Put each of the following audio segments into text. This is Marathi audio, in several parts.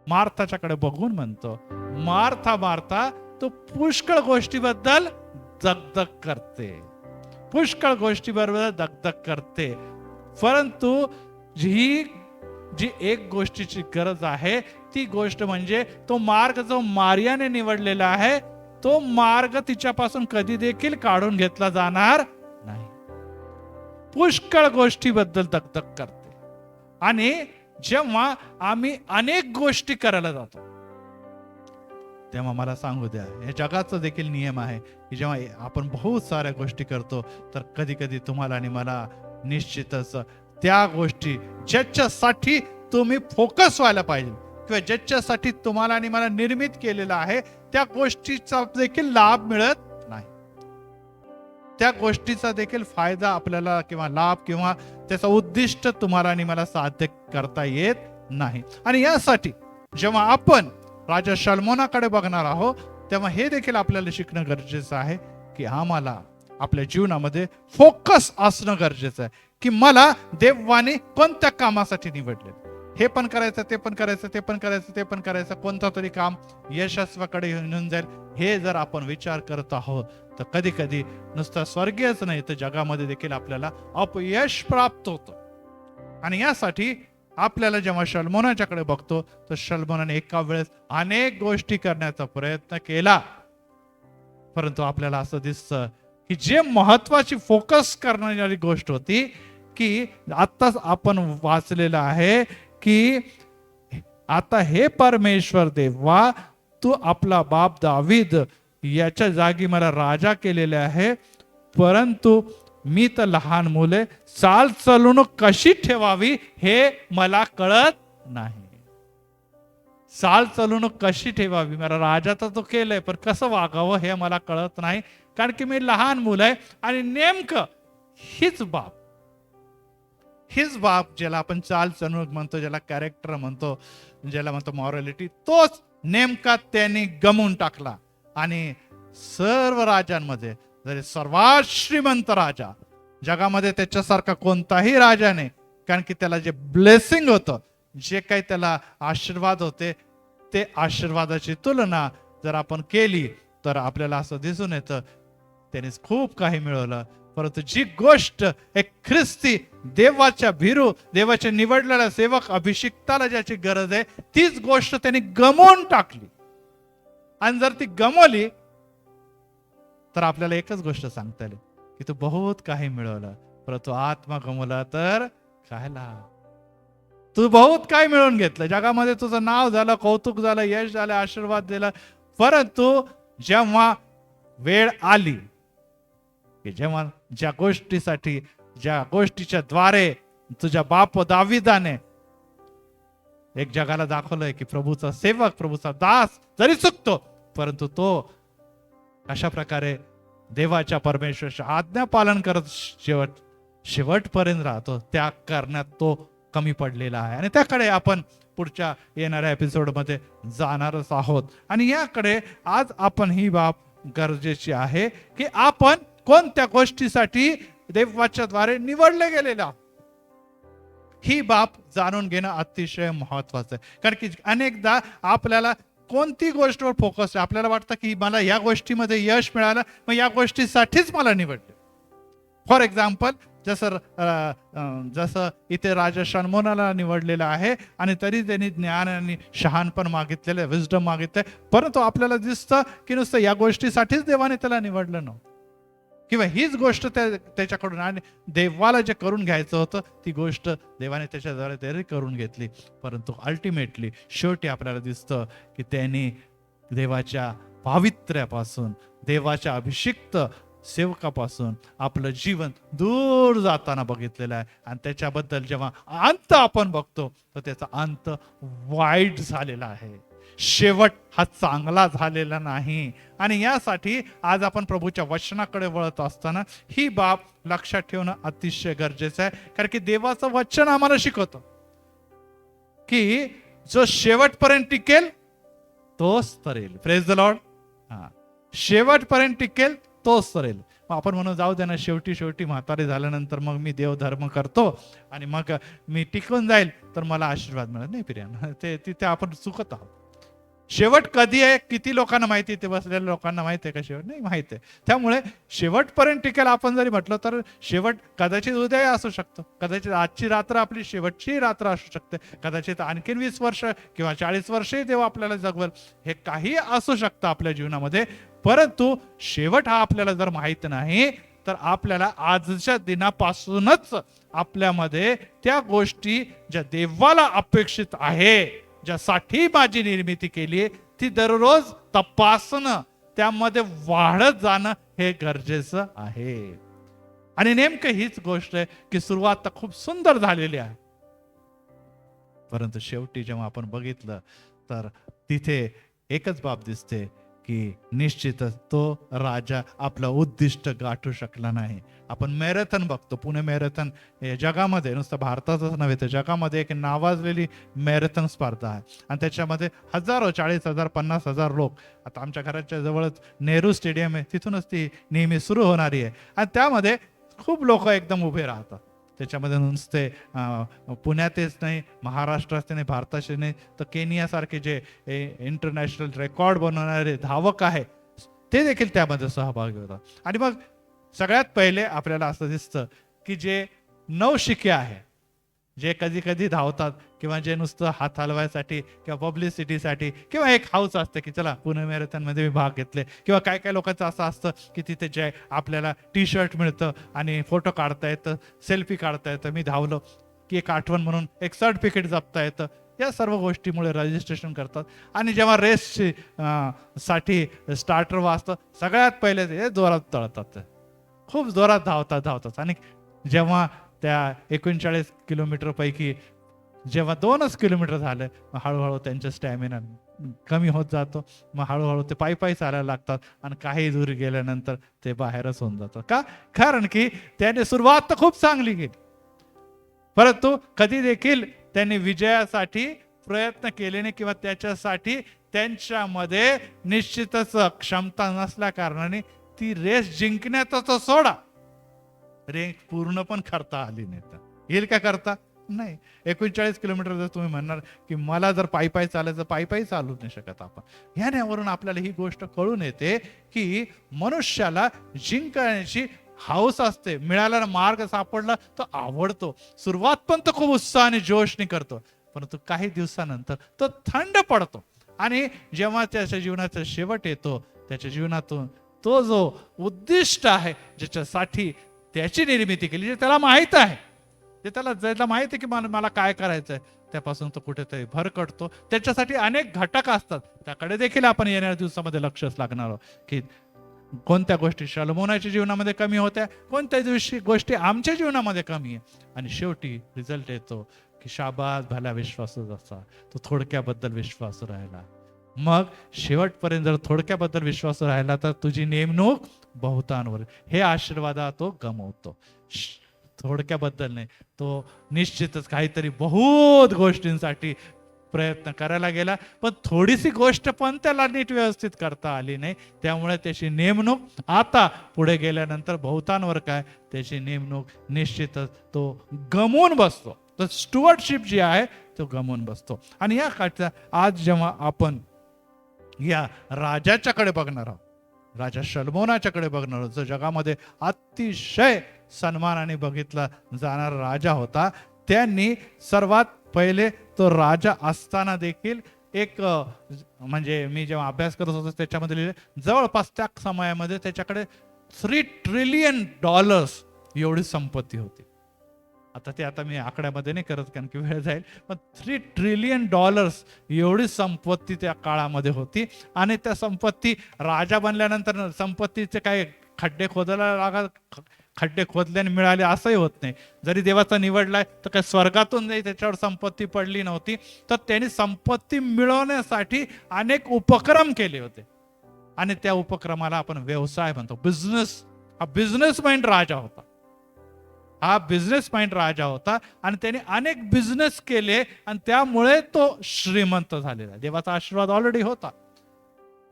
मार्थाच्याकडे बघून म्हणतो, मार्था मार्था तू पुष्कळ गोष्टीबद्दल दगदग करते, पुष्कळ गोष्टीबरोबर दगदग करते, परंतु जी एक गोष्टीची गरज आहे ती गोष्ट म्हणजे तो मार्ग जो मारियाने निवडलेला आहे तो मार्ग तिच्यापासून कधी देखील काढून घेतला जाणार नाही. पुष्कळ गोष्टीबद्दल दगदग करते. आणि जेव्हा आम्ही अनेक गोष्टी करायला जातो तेव्हा मला सांगू द्या, या जगाचा देखील नियम आहे की जेव्हा आपण बहुत साऱ्या गोष्टी करतो तर कधी कधी तुम्हाला आणि मला निश्चितच त्या गोष्टी ज्याच्यासाठी तुम्ही फोकस व्हायला पाहिजे किंवा ज्याच्यासाठी तुम्हाला आणि मला निर्मित केलेलं आहे त्या गोष्टीचा देखील लाभ मिळत नाही, त्या गोष्टीचा देखील फायदा आपल्याला किंवा लाभ किंवा त्याचा उद्दिष्ट तुम्हाला आणि मला साध्य करता येत नाही. आणि यासाठी जेव्हा आपण राजा शलोमोनाकडे बघणार आहोत तेव्हा हे देखील आपल्याला शिकणं गरजेचं आहे की आम्हाला आपल्या जीवनामध्ये फोकस असणं गरजेचं आहे की मला देवाने कोणत्या कामासाठी निवडले, हे पण करायचं, ते पण करायचं, ते पण करायचं, ते पण करायचं, कोणतं तरी काम यशस्वाकडे घेऊन जाईल. हे जर आपण विचार करत आहोत तर कधी कधी नुसतं स्वर्गीयच नाही तर जगामध्ये देखील आपल्याला अपयश प्राप्त होतं. आणि यासाठी आपल्याला जेव्हा शलोमोनाच्याकडे बघतो तर शलोमोनाने एका वेळेस अनेक गोष्टी करण्याचा प्रयत्न केला, परंतु आपल्याला असं दिसतं की जे महत्वाची फोकस करणारी गोष्ट होती की आत्ताच आपण वाचलेलं आहे की आता हे परमेश्वर देवा तू आपला बाप दावीद याच्या जागी मला राजा केलेले आहे, परंतु मी तर लहान मुले चाल चलवणूक कशी ठेवावी हे मला कळत नाही. चाल चलवणूक कशी ठेवावी, मला राजा तर तो केलंय पण कसं वागावं हे मला कळत नाही, कारण की मी लहान मुलं आहे. आणि नेमकं हीच बाप ज्याला आपण चाल चलवणूक म्हणतो, ज्याला कॅरेक्टर म्हणतो, ज्याला म्हणतो मॉरॅलिटी, तोच नेमका त्यांनी गमवून टाकला. आणि सर्व राजांमध्ये जरी सर्वात श्रीमंत राजा जगामध्ये त्याच्यासारखा कोणताही राजा नाही, कारण की त्याला जे ब्लेसिंग होतं, जे काही त्याला आशीर्वाद होते, ते आशीर्वादाची तुलना जर आपण केली तर आपल्याला असं दिसून येतं त्याने खूप काही मिळवलं, परंतु जी गोष्ट एक ख्रिस्ती देवाच्या भीरू देवाच्या निवडलेल्या सेवक अभिषिक्ताला ज्याची गरज आहे तीच गोष्ट त्यांनी गमावून टाकली. आणि जर ती गमावली तर आपल्याला एकच गोष्ट सांगता येईल की तू बहुत काही मिळवलं, परंतु आत्मा गमवला तर काय लाभ. तू बहुत काय मिळवून घेतलं, जगामध्ये तुझं नाव झालं, कौतुक झालं, यश झालं, आशीर्वाद दिला, परंतु जेव्हा वेळ आली की जेव्हा ज्या गोष्टीसाठी ज्या गोष्टीच्या द्वारे तुझ्या बाप दाविदाने एक जगाला दाखवलंय की प्रभूचा सेवक प्रभूचा दास जरी चुकतो परंतु तो अशा प्रकारे देवाच्या परमेश्वराच्या आज्ञा पालन करत शेवटपर्यंत राहतो, त्या करण्यात तो कमी पडलेला आहे. आणि त्याकडे आपण पुढच्या येणाऱ्या एपिसोडमध्ये जाणारच आहोत. आणि याकडे आज आपण ही बाब गरजेची आहे की आपण कोणत्या गोष्टीसाठी देवाच्या द्वारे निवडले गेलेला, ही बाब जाणून घेणं अतिशय महत्वाचं आहे. कारण की अनेकदा आपल्याला कोणती गोष्टीवर फोकस आहे, आपल्याला वाटतं की मला या गोष्टीमध्ये यश मिळालं मग या गोष्टीसाठीच मला निवडले. फॉर एक्झाम्पल जसं इथे राजा शलोमोनाला निवडलेलं आहे आणि तरी त्यांनी ज्ञान आणि शहाणपण मागितलेलं, विजडम मागितलंय, परंतु आपल्याला दिसतं की नुसतं या गोष्टीसाठीच देवाने त्याला निवडलं नव्हतं किंवा हीच गोष्ट त्याच्याकडून आणि देवाला जे करून घ्यायचं होतं ती गोष्ट देवाने त्याच्याद्वारे तरी करून घेतली, परंतु अल्टिमेटली शेवटी आपल्याला दिसतं की त्यांनी देवाच्या पावित्र्यापासून देवाच्या अभिषिक्त सेवकापासून आपलं जीवन दूर जाताना बघितलेलं आहे. आणि त्याच्याबद्दल जेव्हा अंत आपण बघतो तर त्याचा अंत वाईट झालेला आहे, शेवट हा चांगला झालेला नाही. आणि यासाठी आज आपण प्रभूच्या वचनाकडे वळत असताना ही बाब लक्षात ठेवणं अतिशय गरजेचं आहे. कारण की देवाचं वचन आम्हाला शिकवतं की जो शेवटपर्यंत टिकेल तोच तरेल. Praise the Lord. शेवटपर्यंत टिकेल तोच तरेल. मग आपण म्हणून जाऊ दे ना, शेवटी म्हातारे झाल्यानंतर मग मी देवधर्म करतो आणि मग मी टिकून जाईल तर मला आशीर्वाद मिळत नाही. प्रिया, ते तिथे आपण चुकत आहोत. शेवट कधी आहे किती लोकांना माहिती, ते बसलेल्या लोकांना माहिती आहे का शेवट? नाही माहिती आहे. त्यामुळे शेवटपर्यंत टिकेल आपण जरी म्हटलं तर शेवट कदाचित उद्या असू शकतो, कदाचित आजची रात्र आपली शेवटची रात्र असू शकते, कदाचित आणखीन 20 वर्ष किंवा 40 वर्षही देव आपल्याला जगवेल, हे काही असू शकतं आपल्या जीवनामध्ये. परंतु शेवट हा आपल्याला जर माहित नाही तर आपल्याला आजच्या दिनापासूनच आपल्यामध्ये त्या गोष्टी ज्या देवाला अपेक्षित आहे, ज्यासाठी माझी निर्मिती केली, ती दररोज तपासणं, त्यामध्ये वाढत जाणं हे गरजेचं आहे. आणि नेमकं हीच गोष्ट आहे की सुरुवात तर खूप सुंदर झालेली आहे, परंतु शेवटी जेव्हा आपण बघितलं तर तिथे एकच बाब दिसते की निश्चितच तो राजा आपलं उद्दिष्ट गाठू शकला नाही. आपण मॅरेथॉन बघतो, पुणे मॅरेथॉन जगामध्ये, नुसतं भारतातच नव्हे तर जगामध्ये एक नावाजलेली मॅरेथॉन स्पर्धा आहे आणि त्याच्यामध्ये हजारो, 40,000 50,000 लोक. आता आमच्या घराच्या जवळच नेहरू स्टेडियम आहे, तिथूनच ती नेहमी सुरू होणारी आहे आणि त्यामध्ये खूप लोक एकदम उभे राहतात. त्याच्यामध्ये नुसते पुण्यातच नाही, महाराष्ट्राचे नाही, भारताचे नाही, तर केनियासारखे जे इंटरनॅशनल रेकॉर्ड बनवणारे धावक आहे ते देखील त्यामध्ये सहभागी होतात. आणि मग सगळ्यात पहिले आपल्याला असं दिसतं की जे नवशिके आहे, जे कधी कधी धावतात किंवा जे नुसतं हात हलवायसाठी किंवा पब्लिसिटीसाठी किंवा एक हाऊस असते की चला पुणे मॅरेथॉनमध्ये मी भाग घेतले, किंवा काय काय लोकांचं असं असतं की तिथे जे आपल्याला टी-शर्ट मिळतं आणि फोटो काढता येतं, सेल्फी काढता येतं, मी धावलो की एक आठवण म्हणून एक सर्टिफिकेट जपता येतं. या सर्व गोष्टीमुळे रजिस्ट्रेशन करतात आणि जेव्हा रेसची साठी स्टार्टर वाजतं सगळ्यात पहिले ते जोरात तळतात, खूप जोरात धावतात आणि जेव्हा त्या 39 किलोमीटर पैकी जेव्हा 2च किलोमीटर झाले, हळूहळू त्यांचा स्टॅमिना कमी होत जातो, मग हळूहळू ते पायी चालायला लागतात आणि काही दूर गेल्यानंतर ते बाहेरच होऊन जातात. का? कारण की त्याने सुरुवात तर खूप चांगली केली, परंतु कधी देखील त्यांनी विजयासाठी प्रयत्न केले नाही किंवा त्याच्यासाठी त्यांच्यामध्ये निश्चितच क्षमता नसल्या कारणाने ती रेस जिंकण्याचा सोडा रेस पूर्ण पण करता आली नाही. तर येईल का करता? नाही. 39 किलोमीटर जर तुम्ही म्हणणार की मला जर पायी चालायचं, पायी चालू नाही शकत आपण. ह्यावरून आपल्याला ही गोष्ट कळून येते की मनुष्याला जिंकण्याची हाऊस असते, मिळालेला मार्ग सापडला तो आवडतो, सुरुवात पण तो खूप उत्साह आणि जोशने करतो, परंतु काही दिवसानंतर तो थंड पडतो आणि जेव्हा त्याच्या जीवनाचा शेवट येतो, त्याच्या जीवनातून तो जो उद्दिष्ट आहे ज्याच्यासाठी त्याची निर्मिती केली, जे त्याला माहित आहे, जे त्याला माहित आहे की मला काय करायचंय, त्यापासून तो कुठेतरी भरकटतो. त्याच्यासाठी अनेक घटक असतात, त्याकडे देखील आपण येणाऱ्या दिवसामध्ये लक्षच लागणार आहोत की कोणत्या गोष्टी शलोमोनाच्या जीवनामध्ये कमी होत्या, कोणत्या गोष्टी आमच्या जीवनामध्ये कमी आहे, आणि शेवटी रिझल्ट येतो की शाबास भला विश्वासू असा तो थोडक्याबद्दल विश्वासू राहिला. मग शेवटपर्यंत जर थोडक्याबद्दल विश्वास राहिला तर तुझी नेमणूक बहुतांवर, हे आशीर्वाद तो गमवतो. थोडक्याबद्दल नाही, तो निश्चितच काहीतरी बहुत गोष्टींसाठी प्रयत्न करायला गेला, पण थोडीशी गोष्ट पण त्याला नीट व्यवस्थित करता आली नाही, त्यामुळे त्याची नेमणूक आता पुढे गेल्यानंतर बहुतांवर काय त्याची नेमणूक निश्चितच तो गमवून बसतो. तर स्टुअर्डशिप जी आहे तो गमवून बसतो. आणि या काळचा आज जेव्हा आपण या राजाच्याकडे बघणार आहोत, राजा शलोमोनाच्याकडे बघणार आहोत, जो जगामध्ये अतिशय सन्मानाने बघितला जाणारा राजा होता, त्यांनी सर्वात पहिले तो राजा असताना देखील एक म्हणजे मी जेव्हा अभ्यास करत होतो त्याच्यामध्ये लिहिले जवळपास त्या समयामध्ये त्याच्याकडे $3 ट्रिलियन एवढी संपत्ती होती. आता मी आकड्यामध्ये नाही करत कारण की वेळ जाईल, पण $3 ट्रिलियन एवढी संपत्ती त्या काळामध्ये होती. आणि त्या संपत्ती राजा बनल्यानंतर संपत्तीचे काही खड्डे खोदायला लागत, खड्डे खोदल्याने मिळाले असंही होत नाही. जरी देवाचा निवडलाय तर काही स्वर्गातून नाही त्याच्यावर संपत्ती पडली नव्हती, तर त्यांनी संपत्ती मिळवण्यासाठी अनेक उपक्रम केले होते आणि त्या उपक्रमाला आपण व्यवसाय म्हणतो, बिझनेस. हा बिझनेस माइंड राजा होता, हा बिझनेस माइंड राजा होता आणि त्याने अनेक बिझनेस केले आणि त्यामुळे तो श्रीमंत झालेला. देवाचा आशीर्वाद ऑलरेडी होता.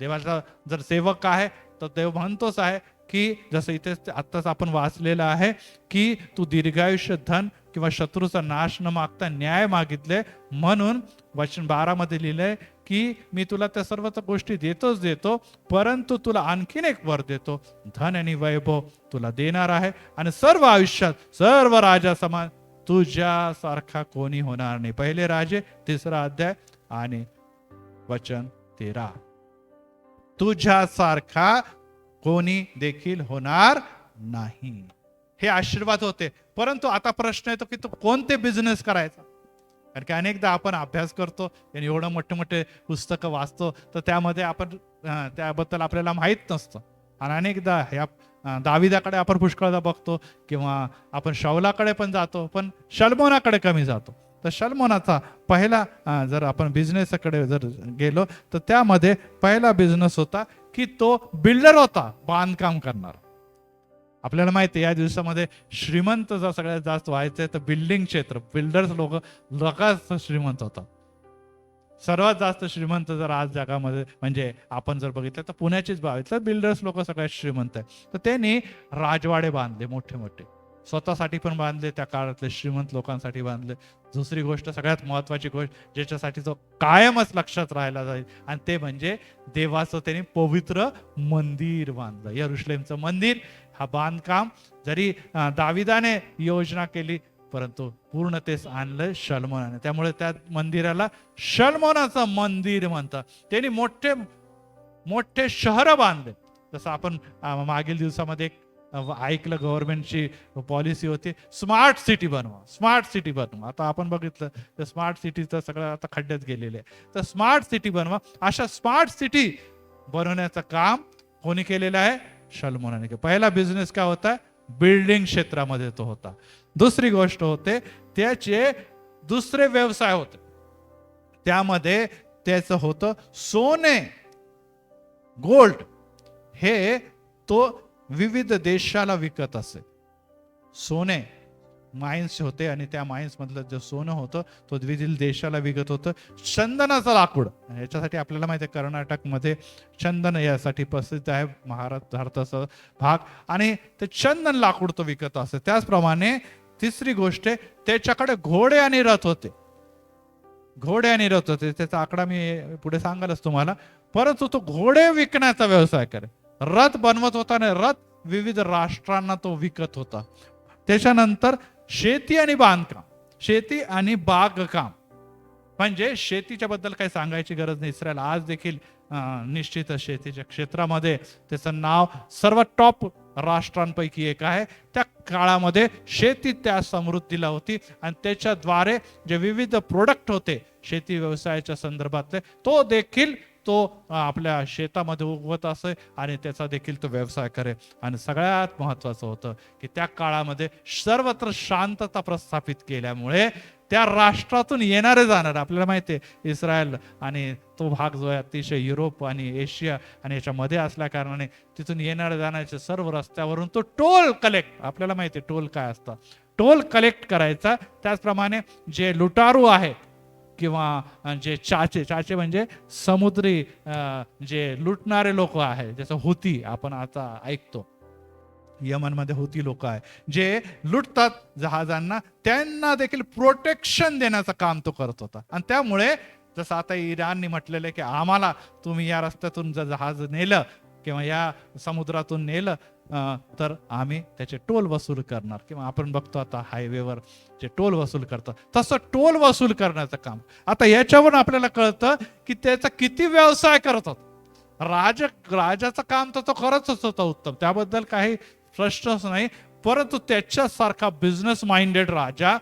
देवाचा जर सेवक आहे तर देव म्हणतोच आहे की जसं इथे आत्ताच आपण वाचलेलं आहे की तू दीर्घायुष्य, धन किंवा शत्रूचा नाश न मागता न्याय मागितले, म्हणून वचन 12 मध्ये लिहिलंय की मी तुला त्या सर्व गोष्टी देतो, परंतु तुला आणखीन एक वर देतो, धन आणि वैभव तुला देणार आहे आणि सर्व आयुष्यात सर्व राजा समान तुझ्यासारखा कोणी होणार नाही. पहिले राजे 3 अध्याय आणि वचन 13. तुझ्यासारखा कोणी देखील होणार नाही. हे आशीर्वाद होते. परंतु आता प्रश्न येतो की तो कोणते बिझनेस करायचा. कारण की अनेकदा आपण अभ्यास करतो आणि एवढं मोठे मोठे पुस्तकं वाचतो तर त्यामध्ये आपण त्याबद्दल आपल्याला माहीत नसतं. आणि अनेकदा ह्या दाविदाकडे आपण पुष्कळदा बघतो किंवा आपण शाऊलाकडे पण जातो, पण शल्मोनाकडे कमी जातो. तर शल्मोनाचा पहिला जर आपण बिझनेसकडे जर गेलो तर त्यामध्ये पहिला बिझनेस होता की तो बिल्डर होता, बांधकाम करणार. आपल्याला माहिती आहे या दिवसामध्ये श्रीमंत जर सगळ्यात जास्त व्हायचंय तर बिल्डिंग क्षेत्र, बिल्डर्स लोकच श्रीमंत होतात. सर्वात जास्त श्रीमंत जर आज जगामध्ये म्हणजे आपण जर बघितलं तर पुण्याचीच तर बिल्डर्स लोक सगळ्यात श्रीमंत आहे. तर त्यांनी राजवाडे बांधले मोठे मोठे, स्वतःसाठी पण बांधले, त्या काळातले श्रीमंत लोकांसाठी बांधले. दुसरी गोष्ट, सगळ्यात महत्वाची गोष्ट ज्याच्यासाठी तो कायमच लक्षात राहायला जाईल, आणि ते म्हणजे देवाचं त्यांनी पवित्र मंदिर बांधलं. यरुशलेमचं मंदिर हा बांधकाम जरी दाविदाने योजना केली परंतु पूर्णतेस आणलं शल्मोनाने. त्यामुळे त्या मंदिराला शल्मोनाचं मंदिर म्हणतात. त्यांनी मोठे मोठे शहर बांधले. जसं आपण मागील दिवसामध्ये ऐकलं, गव्हर्नमेंटची पॉलिसी होती स्मार्ट सिटी बनवा, स्मार्ट सिटी बनवा. आता आपण बघितलं तर स्मार्ट सिटीचं सगळं आता खड्ड्यात गेलेलं आहे. तर स्मार्ट सिटी बनवा. अशा स्मार्ट सिटी बनवण्याचं काम कोणी केलेलं आहे? शल्मोनाने. पहिला बिझनेस काय होता? बिल्डिंग क्षेत्रामध्ये तो होता. दुसरी गोष्ट होते त्याचे दुसरे व्यवसाय होते, त्यामध्ये त्याचं होतं सोने, गोल्ड. हे तो विविध देशाला विकत असे. सोने माइन्स होते आणि त्या माइन्स मधलं जे सोनं होतं तो विविध देशाला विकत होतं. चंदनाचं लाकूड, याच्यासाठी आपल्याला माहिती आहे कर्नाटकमध्ये चंदन यासाठी प्रसिद्ध आहे, भारताचा भाग, आणि ते चंदन लाकूड तो विकत असे. त्याचप्रमाणे तिसरी गोष्ट, त्याच्याकडे घोडे आणि रथ होते. घोडे आणि रथ होते, त्याचा आकडा मी पुढे सांगालच तुम्हाला. परंतु तो घोडे विकण्याचा व्यवसाय करे, रथ बनवत होता आणि रथ विविध राष्ट्रांना तो विकत होता. त्याच्यानंतर शेती आणि बांधकाम, शेती आणि बागकाम, म्हणजे शेतीच्या बद्दल काही सांगायची गरज नाही. इस्रायल आज देखील निश्चित शेतीच्या क्षेत्रामध्ये त्याचं नाव सर्वात टॉप राष्ट्रांपैकी एक आहे. त्या काळामध्ये शेती त्या समृद्धीला होती आणि त्याच्याद्वारे जे विविध प्रोडक्ट होते शेती व्यवसायाच्या संदर्भातले तो देखील तो आपल्या शेतामध्ये उगवत असे आणि त्याचा देखील तो व्यवसाय करे. आणि सगळ्यात महत्वाचं होतं की त्या काळामध्ये सर्वत्र शांतता प्रस्थापित केल्यामुळे त्या राष्ट्रातून येणारे जाणारे, आपल्याला माहिती आहे इस्रायल आणि तो भाग जो आहे अतिशय युरोप आणि एशिया आणि याच्यामध्ये असल्या कारणाने तिथून येणारे जाण्याचे सर्व रस्त्यावरून तो टोल कलेक्ट, आपल्याला माहिती आहे टोल काय असतं, टोल कलेक्ट करायचा. त्याचप्रमाणे जे लुटारू आहेत किंवा जे चाचे म्हणजे समुद्री जे लुटणारे लोक आहेत, जसं हुती आपण आता ऐकतो यमनमध्ये हुती लोक आहे जे लुटतात जहाजांना, त्यांना देखील प्रोटेक्शन देण्याचं काम तो करत होता. आणि त्यामुळे जसं आता इराणने म्हटलेलं आहे की आम्हाला तुम्ही या रस्त्यातून जर जहाज नेलं किंवा या समुद्रातून नेलं तर आम्ही त्याचे टोल वसूल करणार. किंवा आपण बघतो आता हायवेवर जे टोल वसूल करतात तसं टोल वसूल करण्याचं काम. आता याच्यावरून आपल्याला कळतं की त्याचा किती व्यवसाय करत होता. राजाचं काम तर तो करतच होता उत्तम, त्याबद्दल काही प्रश्नच नाही. परंतु त्याच्यासारखा बिझनेस माइंडेड राजा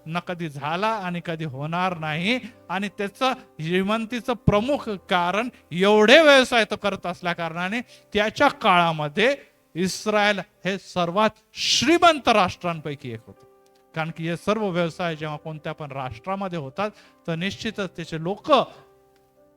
न कधी झाला आणि कधी होणार नाही. आणि त्याचं श्रीमंतीचं प्रमुख कारण एवढे व्यवसाय तो करत असल्या कारणाने त्याच्या काळामध्ये इस्रायल हे सर्वात श्रीमंत राष्ट्रांपैकी एक होतं. कारण की हे सर्व व्यवसाय जेव्हा कोणत्या पण राष्ट्रामध्ये होतात तर निश्चितच त्याचे लोक,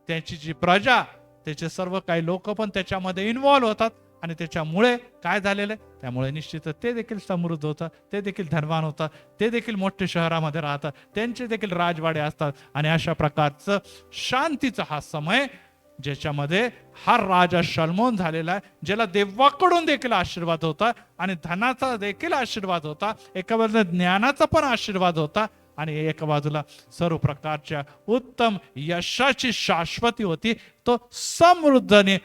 त्याची जी प्रजा, त्याचे सर्व काही लोक पण त्याच्यामध्ये इन्व्हॉल्व्ह होतात. आणि त्याच्यामुळे काय झालेलं आहे, त्यामुळे निश्चितच ते देखील समृद्ध होतात, ते देखील धनवान होतात, ते देखील मोठ्या शहरामध्ये राहतात, त्यांचे देखील राजवाडे असतात. आणि अशा प्रकारचं शांतीचा हा समय ज्याच्यामध्ये हा राजा शलमोन झालेला आहे, ज्याला देवाकडून देखील आशीर्वाद होता आणि धनाचा देखील आशीर्वाद होता, एका बाजूला ज्ञानाचा पण आशीर्वाद होता आणि एका बाजूला सर्व प्रकारच्या उत्तम यशाची शाश्वती होती. तो समृद्धीने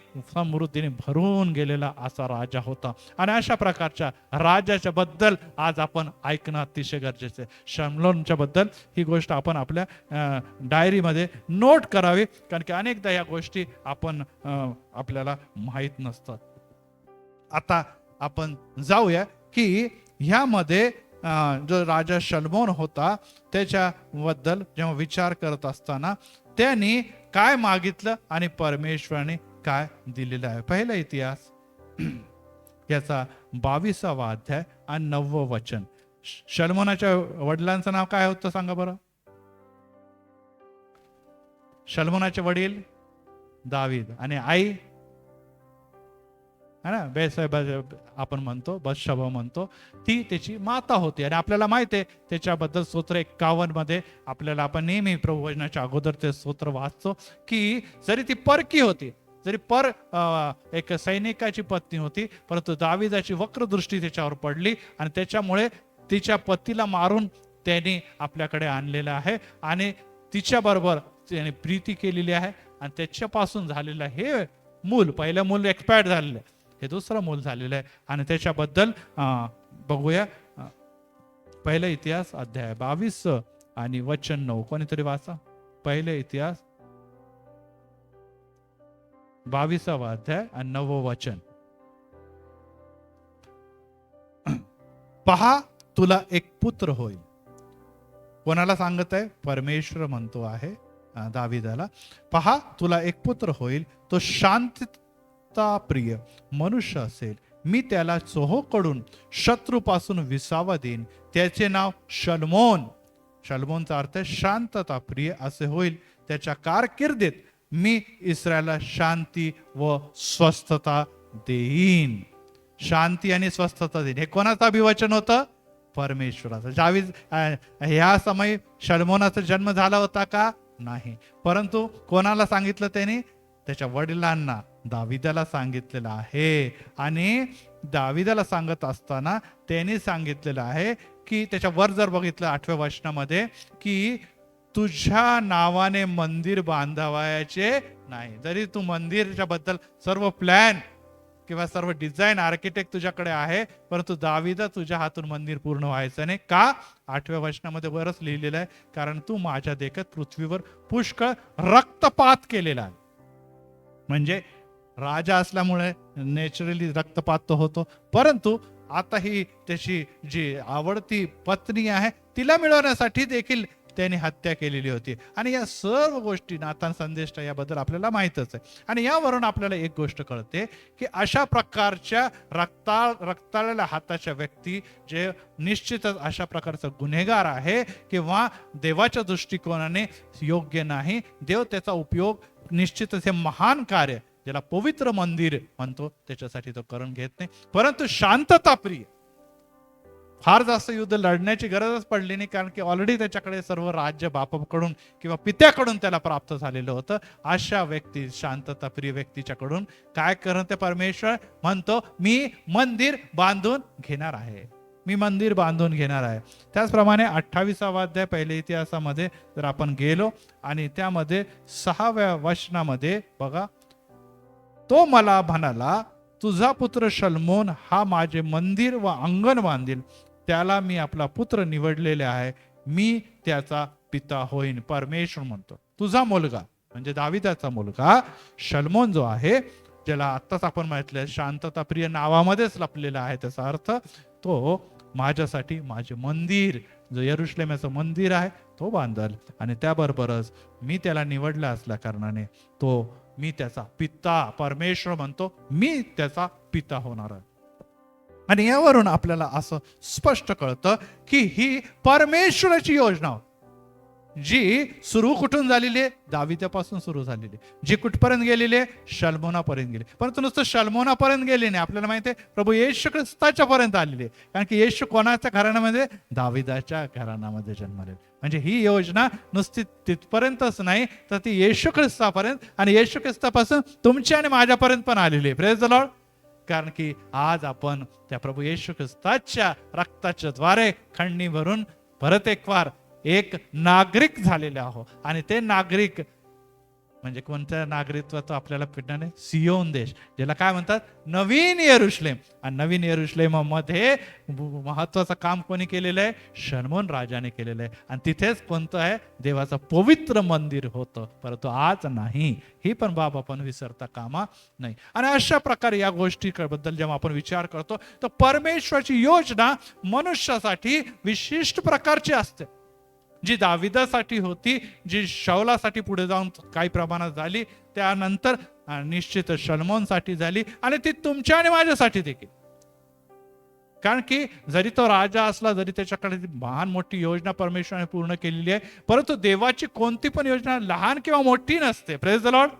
भरून गेलेला असा राजा होता. आणि अशा प्रकारच्या राजाच्या बद्दल आज आपण ऐकणं अतिशय गरजेचं आहे. शमलोनच्या बद्दल ही गोष्ट आपण आपल्या डायरीमध्ये नोट करावी, कारण की अनेकदा या गोष्टी आपण आपल्याला माहीत नसतात. आता आपण जाऊया की ह्यामध्ये जो राजा शलमोन होता त्याच्याबद्दल जेव्हा विचार करत असताना त्यांनी काय मागितलं आणि परमेश्वराने काय दिलेलं आहे. पहिला इतिहास याचा 22वा अध्याय आणि 9वं वचन. शलमोनाच्या वडिलांचं नाव काय होतं सांगा बरं. शलमोनाचे वडील दावीद आणि आई है ना बेसबा आपण म्हणतो, बत्शबा म्हणतो, ती त्याची माता होती. आणि आपल्याला माहिती आहे त्याच्याबद्दल स्तोत्र 51 मध्ये आपल्याला आपण नेहमी प्रभू वचनाच्या अगोदर ते स्तोत्र वाचतो की जरी ती परकी होती, जरी एक सैनिकाची पत्नी होती, परंतु दाविदाची वक्रदृष्टी त्याच्यावर पडली आणि त्याच्यामुळे तिच्या पतीला मारून त्यांनी आपल्याकडे आणलेलं आहे आणि तिच्या बरोबर त्याने प्रीती केलेली आहे आणि त्याच्यापासून झालेलं हे मूल, पहिलं मूल एक्सपायर्ड झालेलं आहे, हे दुसरं मूल झालेलं आहे. आणि त्याच्याबद्दल बघूया. पहिला इतिहास अध्याय 22 आणि वचन 9. कोणीतरी वाचा. पहिले इतिहास 22वा अध्याय आणि 9वं वचन. पहा तुला एक पुत्र होईल. कोणाला सांगत आहे? परमेश्वर म्हणतो आहे दाविदाला, पहा तुला एक पुत्र होईल, तो शांतता प्रिय मनुष्य असेल. मी त्याला चोहोकडून शत्रूपासून विसावा देईन. त्याचे नाव शलमोन, शलमोनचा अर्थ शांतता प्रिय असे होईल. त्याच्या कारकिर्दीत मी इस्रायलला शांती व स्वस्थता देईन. शांती आणि स्वस्थता देईन. हे कोणाचं अभिवचन होतं? परमेश्वराचं. दावीद ह्या समय शलमोनाचा जन्म झाला होता का? नाही. परंतु कोणाला सांगितलं त्याने? त्याच्या वडिलांना, दाविदाला सांगितलेलं आहे. आणि दाविदाला सांगत असताना त्यांनी सांगितलेलं आहे की त्याच्या वर जर बघितलं 8व्या वचनामध्ये की तुझ्या नावाने मंदिर बांधावयाचे नाही. जरी तू मंदिरच्या बद्दल सर्व प्लॅन किंवा सर्व डिझाईन आर्किटेक्ट तुझ्याकडे आहे, परंतु दाविदा तुझ्या हातून मंदिर पूर्ण व्हायचं नाही. का? 8व्या वचनामध्ये वरच लिहिलेलं आहे, कारण तू माझ्या देखत पृथ्वीवर पुष्कळ रक्तपात केलेला आहे. म्हणजे राजा असल्यामुळे नॅचरली रक्तपात तो होतो, परंतु आता ही त्याची जी आवडती पत्नी आहे तिला मिळवण्यासाठी देखील त्यांनी हत्या केलेली होती. आणि या सर्व गोष्टी नातान संदेष्टा याबद्दल आपल्याला माहितच आहे. आणि यावरून आपल्याला एक गोष्ट कळते की अशा प्रकारच्या रक्ताळलेल्या हाताच्या व्यक्ती जे निश्चितच अशा प्रकारचा गुन्हेगार आहे किंवा देवाच्या दृष्टिकोनाने योग्य नाही. देव त्याचा उपयोग निश्चितच हे महान कार्य ज्याला पवित्र मंदिर म्हणतो त्याच्यासाठी तो करून घेत नाही. परंतु शांतता प्रिय, फार जास्त युद्ध लढण्याची गरजच पडली नाही, कारण की ऑलरेडी त्याच्याकडे सर्व राज्य बापाकडून किंवा पित्याकडून त्याला प्राप्त झालेलं होतं. अशा व्यक्ती, शांतता प्रिय व्यक्तीच्याकडून काय करते परमेश्वर म्हणतो, मी मंदिर बांधून घेणार आहे, मी मंदिर बांधून घेणार आहे. त्याचप्रमाणे 28वा अध्याय पहिल्या इतिहासामध्ये जर आपण गेलो आणि त्यामध्ये 6व्या वचनामध्ये बघा, तो मला म्हणाला, तुझा पुत्र शलमोन हा माझे मंदिर व अंगण बांधील. त्याला मी आपला पुत्र निवडलेले आहे, मी त्याचा पिता होईन. परमेश्वर म्हणतो तुझा मुलगा म्हणजे दाविदाचा मुलगा शलमोन जो आहे, ज्याला आत्ताच आपण म्हटलं शांतता प्रिय नावामध्येच लपलेला आहे, त्याचा अर्थ तो माझ्यासाठी माझे मंदिर, जो यरुशलेमाचं मंदिर आहे तो बांधल. आणि त्याबरोबरच मी त्याला निवडला असल्या कारणाने मी त्याचा पिता, परमेश्वर म्हणतो मी त्याचा पिता होणार आहे. आणि यावरून आपल्याला असं स्पष्ट कळतं की ही परमेश्वराची योजना होती. जी सुरू कुठून झालेली आहे? दाविदापासून सुरू झालेली आहे. जी कुठपर्यंत गेलेली आहे? शल्मोनापर्यंत गेली. परंतु नुसतं शल्मोनापर्यंत गेली नाही, आपल्याला माहिती आहे प्रभू येशू ख्रिस्ताच्या पर्यंत आलेली आहे. कारण की येशू कोणाच्या घराण्यामध्ये? दाविदाच्या घराण्यामध्ये जन्मले. म्हणजे ही योजना नुसती तिथपर्यंतच नाही, तर ती येशू ख्रिस्तापर्यंत आणि येशू ख्रिस्तापासून तुमच्या आणि माझ्यापर्यंत पण आलेली आहे. Praise the Lord. कारण की आज आपण त्या प्रभू येशू ख्रिस्ताच्या रक्ताच्या द्वारे खंडणी भरून परत एक वार एक नागरिक झालेले आहो. आणि ते नागरिक म्हणजे कोणत्या नागरिकत्वाचं आपल्याला पिढ्याने? सियोन देश, ज्याला काय म्हणतात? नवीन यरुशलेम. आणि नवीन यरुशलेमामध्ये महत्वाचं काम कोणी केलेलं आहे? शलोमोन राजाने केलेलं आहे. आणि तिथेच कोणतं आहे? देवाचं पवित्र मंदिर होतं. परंतु आज नाही. ही पण बाब आपण विसरता कामा नाही. आणि अशा प्रकारे या गोष्टीबद्दल जेव्हा आपण विचार करतो तर परमेश्वराची योजना मनुष्यासाठी विशिष्ट प्रकारची असते. जी दाविदासाठी होती, जी शौलासाठी पुढे जाऊन काही प्रमाणात झाली, त्यानंतर निश्चित शलोमोनसाठी झाली आणि ती तुमच्या आणि माझ्यासाठी देखील. कारण की जरी तो राजा असला, जरी त्याच्याकडे महान मोठी योजना परमेश्वराने पूर्ण केलेली आहे, परंतु देवाची कोणती पण योजना लहान किंवा मोठी नसते. Praise the Lord.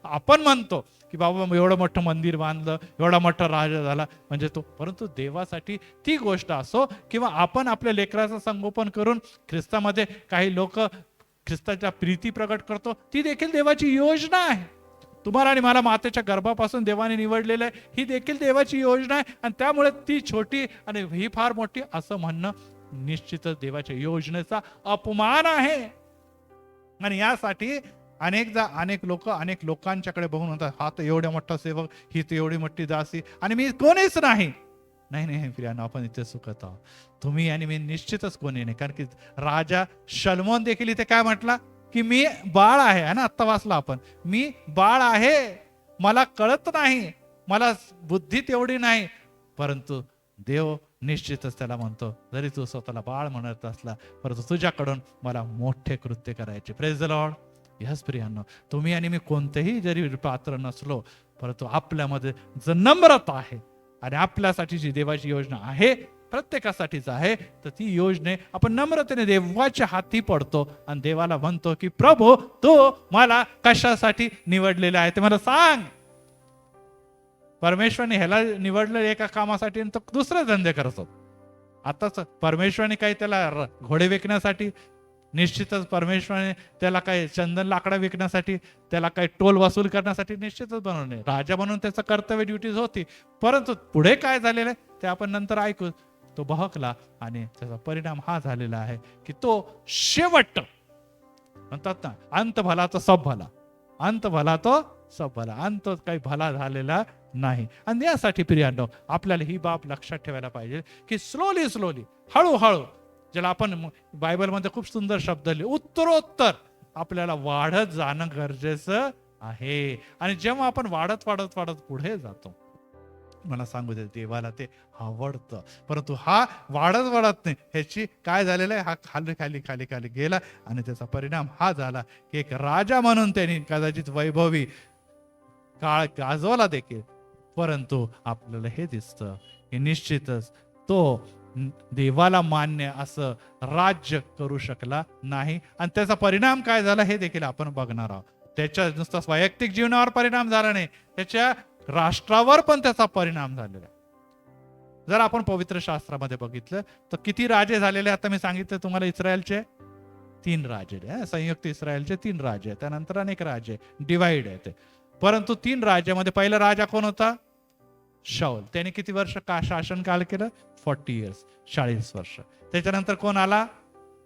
आपण म्हणतो की बाबा एवढं मोठं मंदिर बांधलं, एवढा मोठा राजा झाला म्हणजे तो, परंतु देवासाठी ती गोष्ट असो किंवा आपण आपल्या लेकराचं संगोपन करून ख्रिस्तामध्ये काही लोक ख्रिस्ताच्या प्रीती प्रकट करतो, ती देखील देवाची योजना आहे. तुम्हाला आणि मला मातेच्या गर्भापासून देवाने निवडलेलं आहे, ही देखील देवाची योजना आहे. आणि त्यामुळे ती छोटी आणि ही फार मोठी असं म्हणणं निश्चितच देवाच्या योजनेचा अपमान आहे. आणि यासाठी अनेक लोकांच्याकडे बघून म्हणतात, हा तर एवढा मोठा सेवक, ही तर एवढी मोठी दासी आणि मी कोणीच नाही. नाही प्रियानो, आपण इथे चुकत आहोत. तुम्ही आणि मी निश्चितच कोणी नाही. कारण की राजा शलोमोन देखील इथे काय म्हटला की मी बाळ आहे. है ना, आत्ता वाचला आपण, मी बाळ आहे, मला कळत नाही, मला बुद्धी तेवढी नाही. परंतु देव निश्चितच त्याला म्हणतो, जरी तू स्वतःला बाळ म्हणत असला, परंतु तुझ्याकडून मला मोठे कृत्य करायचे. Praise the Lord. यस प्रियांनो, तुम्ही आणि मी कोणतेही जरी पात्र नसलो, परंतु आपल्यामध्ये जर नम्रता आहे आणि आपल्यासाठी जी देवाची योजना आहे प्रत्येकासाठीच आहे, तर ती योजने आपण नम्रतेने देवाच्या हाती पडतो आणि देवाला म्हणतो की प्रभू तू मला कशासाठी निवडलेलं आहे ते मला सांग. परमेश्वराने ह्याला निवडलं एका कामासाठी आणि तो दुसरे धंदे करतो. आताच परमेश्वराने काही त्याला घोडे विकण्यासाठी, निश्चितच परमेश्वराने त्याला काही चंदन लाकडा विकण्यासाठी, त्याला काही टोल वसूल करण्यासाठी निश्चितच बनवणे. राजा म्हणून त्याचं कर्तव्य ड्युटीज होती. परंतु पुढे काय झालेलं आहे ते आपण नंतर ऐकू. तो बहकला आणि त्याचा परिणाम हा झालेला आहे की तो शेवट म्हणतात ना, अंत भला तो सब भला, अंत भला तो सब भला, अंत काही भला झालेला नाही. आणि यासाठी प्रियांनो आपल्याला ही बाब लक्षात ठेवायला पाहिजे की स्लोली हळूहळू, ज्याला आपण बायबलमध्ये खूप सुंदर शब्द लिहिले, उत्तरोत्तर आपल्याला वाढत जाणं गरजेचं आहे. आणि जेव्हा आपण वाढत पुढे जातो, मला सांगू दे, देवाला ते आवडतं. परंतु हा वाढत नाही, ह्याची काय झालेलं आहे, हा खाली गेला आणि त्याचा परिणाम हा झाला की एक राजा म्हणून त्यांनी कदाचित वैभवी काळ गाजवला देखील, परंतु आपल्याला हे दिसतं की निश्चितच तो देवाला मान्य असं राज्य करू शकला नाही. आणि त्याचा परिणाम काय झाला हे देखील आपण बघणार आहोत. त्याच्या नुसता वैयक्तिक जीवनावर परिणाम झाला नाही, त्याच्या राष्ट्रावर पण त्याचा परिणाम झालेला आहे. जर आपण पवित्र शास्त्रामध्ये बघितलं तर किती राजे झालेले, आता मी सांगितलं तुम्हाला, इस्रायलचे 3 राजे, संयुक्त इस्रायलचे 3 राजे, त्यानंतर अनेक राजे डिवाइड आहे ते. परंतु 3 राज्यामध्ये पहिला राजा कोण होता? शाऊल. त्याने किती वर्ष शासन काल केलं? 40 इयर्स, 40 वर्ष. त्याच्यानंतर कोण आला?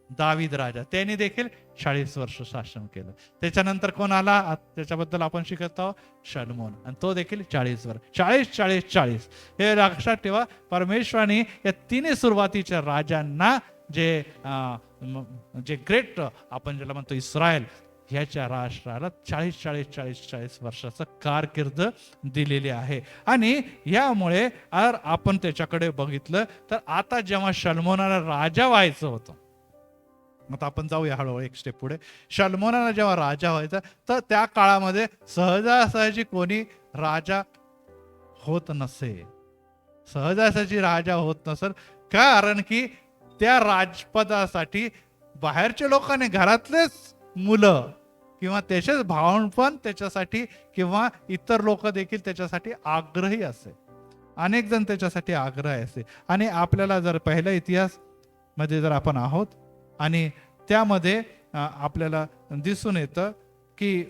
दावीद राजा, त्याने देखील 40 वर्ष शासन केलं. त्याच्यानंतर कोण आला? त्याच्याबद्दल आपण शिकत आहोत, शलोमोन, आणि तो देखील 40 वर्ष. 40 हे लक्षात ठेवा. परमेश्वराने या 3 सुरुवातीच्या राजांना जे ग्रेट आपण ज्याला म्हणतो इस्रायल, ह्याच्या राष्ट्राला 40 वर्षाचं कारकीर्द दिलेली आहे. आणि यामुळे आपण त्याच्याकडे बघितलं तर आता जेव्हा शलोमोनाला राजा व्हायचं होतं, आता आपण जाऊया हळूहळू एक स्टेप पुढे. शलोमोनाला जेव्हा राजा व्हायचा तर त्या काळामध्ये सहजासहजी कोणी राजा होत नसे, सहजासहजी राजा होत नसेल. कारण की त्या राजपदासाठी बाहेरचे लोक नाही, घरातलेच मुलं किंवा त्याचेच भावंड पण त्याच्यासाठी किंवा इतर लोक देखील त्याच्यासाठी आग्रही असे, अनेक जण त्याच्यासाठी आग्रही असे. आणि आपल्याला जर पहिला इतिहास मध्ये जर आपण आहोत आणि त्यामध्ये आपल्याला दिसून येतं की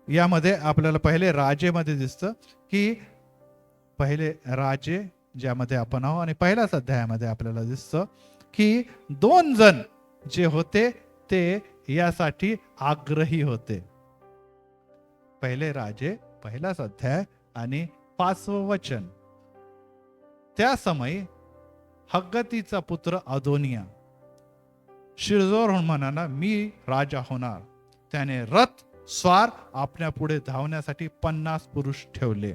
यामध्ये आपल्याला पहिले राजेमध्ये दिसतं की पहिले राजे ज्यामध्ये आपण आहोत आणि पहिल्याच अध्यायामध्ये आपल्याला दिसतं की 2 जण जे होते ते यासाठी आग्रही होते. पहिले राजे पहिलाच अध्याय आणि 5वं वचन. त्या समयी हग्गतीचा पुत्र अदोनिया शिरजोर होऊन म्हणाला, मी राजा होणार. त्याने रथ स्वार आपल्या पुढे धावण्यासाठी 50 पुरुष ठेवले.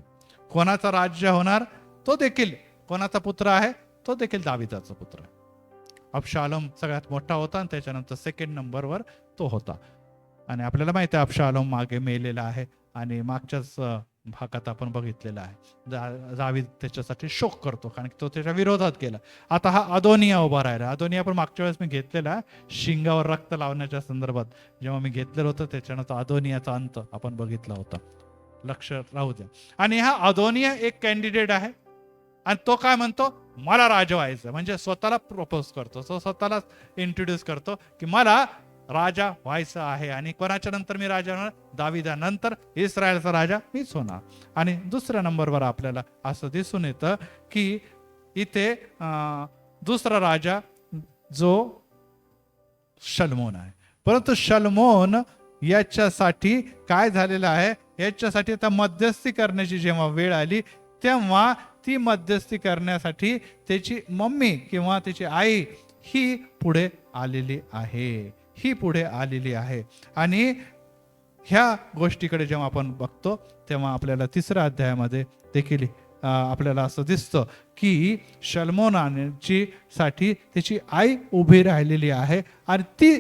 कोणाचा राज्य होणार? तो देखील कोणाचा पुत्र आहे? तो देखील दाविदाचा पुत्र आहे. अबशालोम सगळ्यात मोठा होता आणि त्याच्यानंतर सेकंड नंबरवर तो होता. आणि आपल्याला माहिती आहे अबशालोम मागे मेलेला आहे आणि मागच्याच भागात आपण बघितलेला आहे दावीद त्याच्यासाठी शोक करतो कारण तो त्याच्या विरोधात केला. आता हा अदोनिया उभा राहिला. अदोनिया पण मागच्या वेळेस मी घेतलेला आहे शिंगावर रक्त लावण्याच्या संदर्भात जेव्हा मी घेतलेलं होतं, त्याच्यानंतर अदोनियाचा अंत आपण बघितला होता, लक्ष राहू द्या. आणि हा अदोनिया एक कॅन्डिडेट आहे आणि तो काय म्हणतो, मला राजा व्हायचं, म्हणजे स्वतःला प्रपोज करतो, तो स्वतःला इंट्रोड्यूस करतो की मला राजा व्हायचं आहे. आणि कोणाच्या नंतर मी राजा होणार? दाविदानंतर इस्रायलचा राजा मीच होणार. आणि दुसऱ्या नंबरवर आपल्याला असं दिसून येतं की इथे दुसरा राजा जो शलमोन आहे. परंतु शलमोन याच्यासाठी काय झालेलं आहे, याच्यासाठी आता मध्यस्थी करण्याची जेव्हा वेळ आली तेव्हा ती मध्यस्थी करण्यासाठी त्याची मम्मी किंवा त्याची आई ही पुढे आलेली आहे, ही पुढे आलेली आहे. आणि ह्या गोष्टीकडे जेव्हा आपण बघतो तेव्हा आपल्याला 3ऱ्या अध्यायामध्ये देखील आपल्याला असं दिसतं की शलमोनाची साठी त्याची आई उभी राहिलेली आहे आणि ती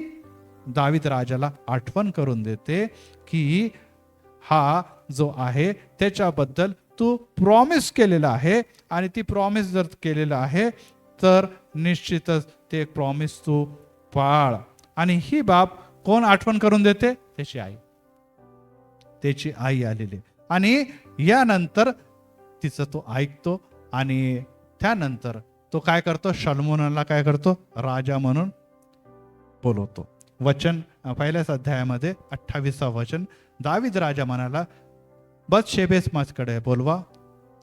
दावीद राजाला आठवण करून देते की हा जो आहे त्याच्याबद्दल तू प्रॉमिस केलेला आहे आणि ती प्रॉमिस जर केलेलं आहे तर निश्चितच ते प्रॉमिस तू पाळ. आणि ही बाब कोण आठवण करून देते? त्याची आई, त्याची आई आलेली. आणि यानंतर तिचं तो ऐकतो आणि त्यानंतर तो काय करतो, शलमोनाला काय करतो, राजा म्हणून बोलवतो. वचन पहिल्याच अध्यायामध्ये 28वं वचन. दावीद राजा म्हणाला, बतशेबेस माझ्याकडे बोलवा.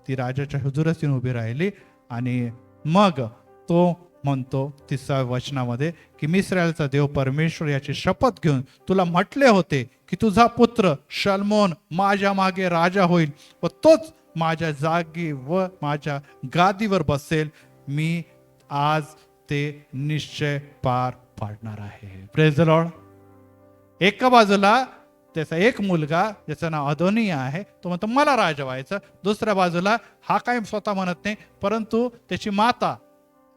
ती राजाच्या हुजूरात येऊन उभी राहिली. आणि मग तो म्हणतो 30व्या वचनामध्ये की मी इस्रायलचा देव परमेश्वर याची शपथ घेऊन तुला म्हटले होते की तुझा पुत्र शलमोन माझ्या मागे राजा होईल व तोच माझ्या जागी व माझ्या गादीवर बसेल. मी आज ते निश्चय पार पाडणार आहे. Praise the Lord. एका बाजूला त्याचा एक मुलगा ज्याचं नाव अदोनिया आहे, तो म्हणतो मला राजा व्हायचं. दुसऱ्या बाजूला हा काही स्वतः म्हणत नाही, परंतु त्याची माता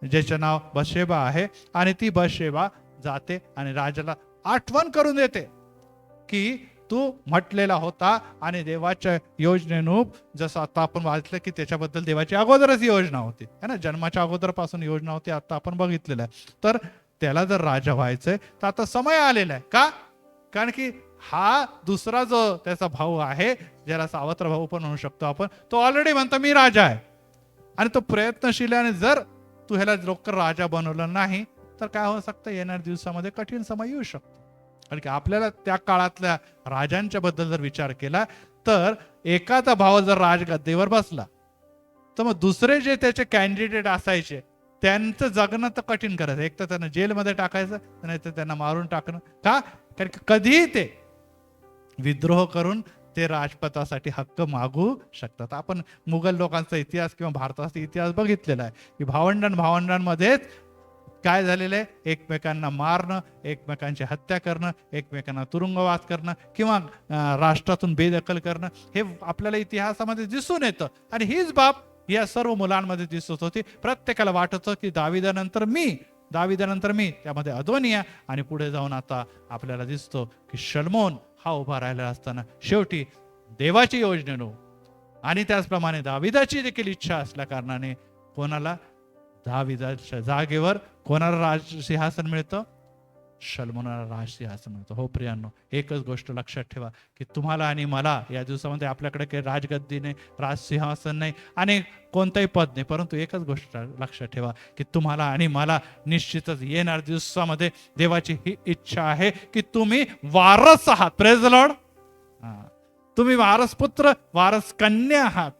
ज्याचं नाव बशेबा आहे आणि ती बशेबा जाते आणि राजाला आठवण करून देते की तू म्हटलेला होता आणि देवाच्या योजनेनुप, जसं आता आपण वाचलं की त्याच्याबद्दल देवाची अगोदरच योजना होती है ना, जन्माच्या अगोदरपासून योजना होती, आता आपण बघितलेलं आहे. तर त्याला जर राजा व्हायचंय तर आता समय आलेला आहे. का? कारण की हा दुसरा जो त्याचा भाऊ आहे, ज्याला सावत्र भाऊ पण म्हणू शकतो आपण, तो ऑलरेडी म्हणतो मी राजा आहे आणि तो प्रयत्नशील आहे. आणि जर तू ह्याला लवकर राजा बनवलं नाही तर काय होऊ शकतं, येणाऱ्या दिवसामध्ये कठीण समय येऊ शकतो. कारण की आपल्याला त्या काळातल्या राजांच्या बद्दल जर विचार केला तर एखादा भाव जर राजगद्दीवर बसला तर मग दुसरे जे त्याचे कॅन्डिडेट असायचे त्यांचं जगणं तर कठीण करायचं. एक तर त्यांना जेलमध्ये टाकायचं, नाही तर त्यांना मारून टाकणं. का? कारण की कधीही ते विद्रोह करून ते राजपदासाठी हक्क मागू शकतात. आपण मुघल लोकांचा इतिहास किंवा भारताचा इतिहास बघितलेला आहे की भावंडांमध्येच काय झालेलं आहे, एकमेकांना मारणं, एकमेकांची हत्या करणं, एकमेकांना तुरुंगवास करणं किंवा राष्ट्रातून बेदखल करणं, हे आपल्याला इतिहासामध्ये दिसून येतं. आणि हीच बाब या सर्व मुलांमध्ये दिसत होती. प्रत्येकाला वाटत होतं की दाविदानंतर मी, त्यामध्ये अदोनिया, आणि पुढे जाऊन आता आपल्याला दिसतो की शलमोन हा उभा राहिला असताना शेवटी देवाची योजनेनो आणि त्याचप्रमाणे दाविदाची देखील इच्छा असल्या कारणाने कोणाला, दाविदाच्या जागेवर कोणाला राज सिंहासन मिळतं? शलोमोनाला राज सिंहासन मिळतं. हो प्रियांनो, एकच गोष्ट लक्षात ठेवा की तुम्हाला आणि मला या दिवसामध्ये आपल्याकडे काही राजगद्दी नाही, राज सिंहासन नाही आणि कोणतंही पद नाही, परंतु एकच गोष्ट लक्षात ठेवा की तुम्हाला आणि मला निश्चितच येणाऱ्या दिवसामध्ये देवाची ही इच्छा आहे की तुम्ही वारस आहात. Praise the Lord. तुम्ही वारस पुत्र, वारस कन्या आहात.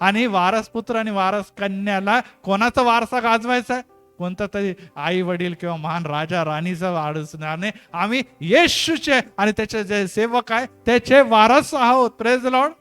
आणि वारस पुत्र आणि वारस कन्याला कोणाचा वारसा गाजवायचा आहे? कोणता तरी आई वडील किंवा महान राजा राणीचा वारस नाही. आम्ही येशूचे आणि त्याचे जे सेवक आहे त्याचे वारस आहोत. Praise the Lord.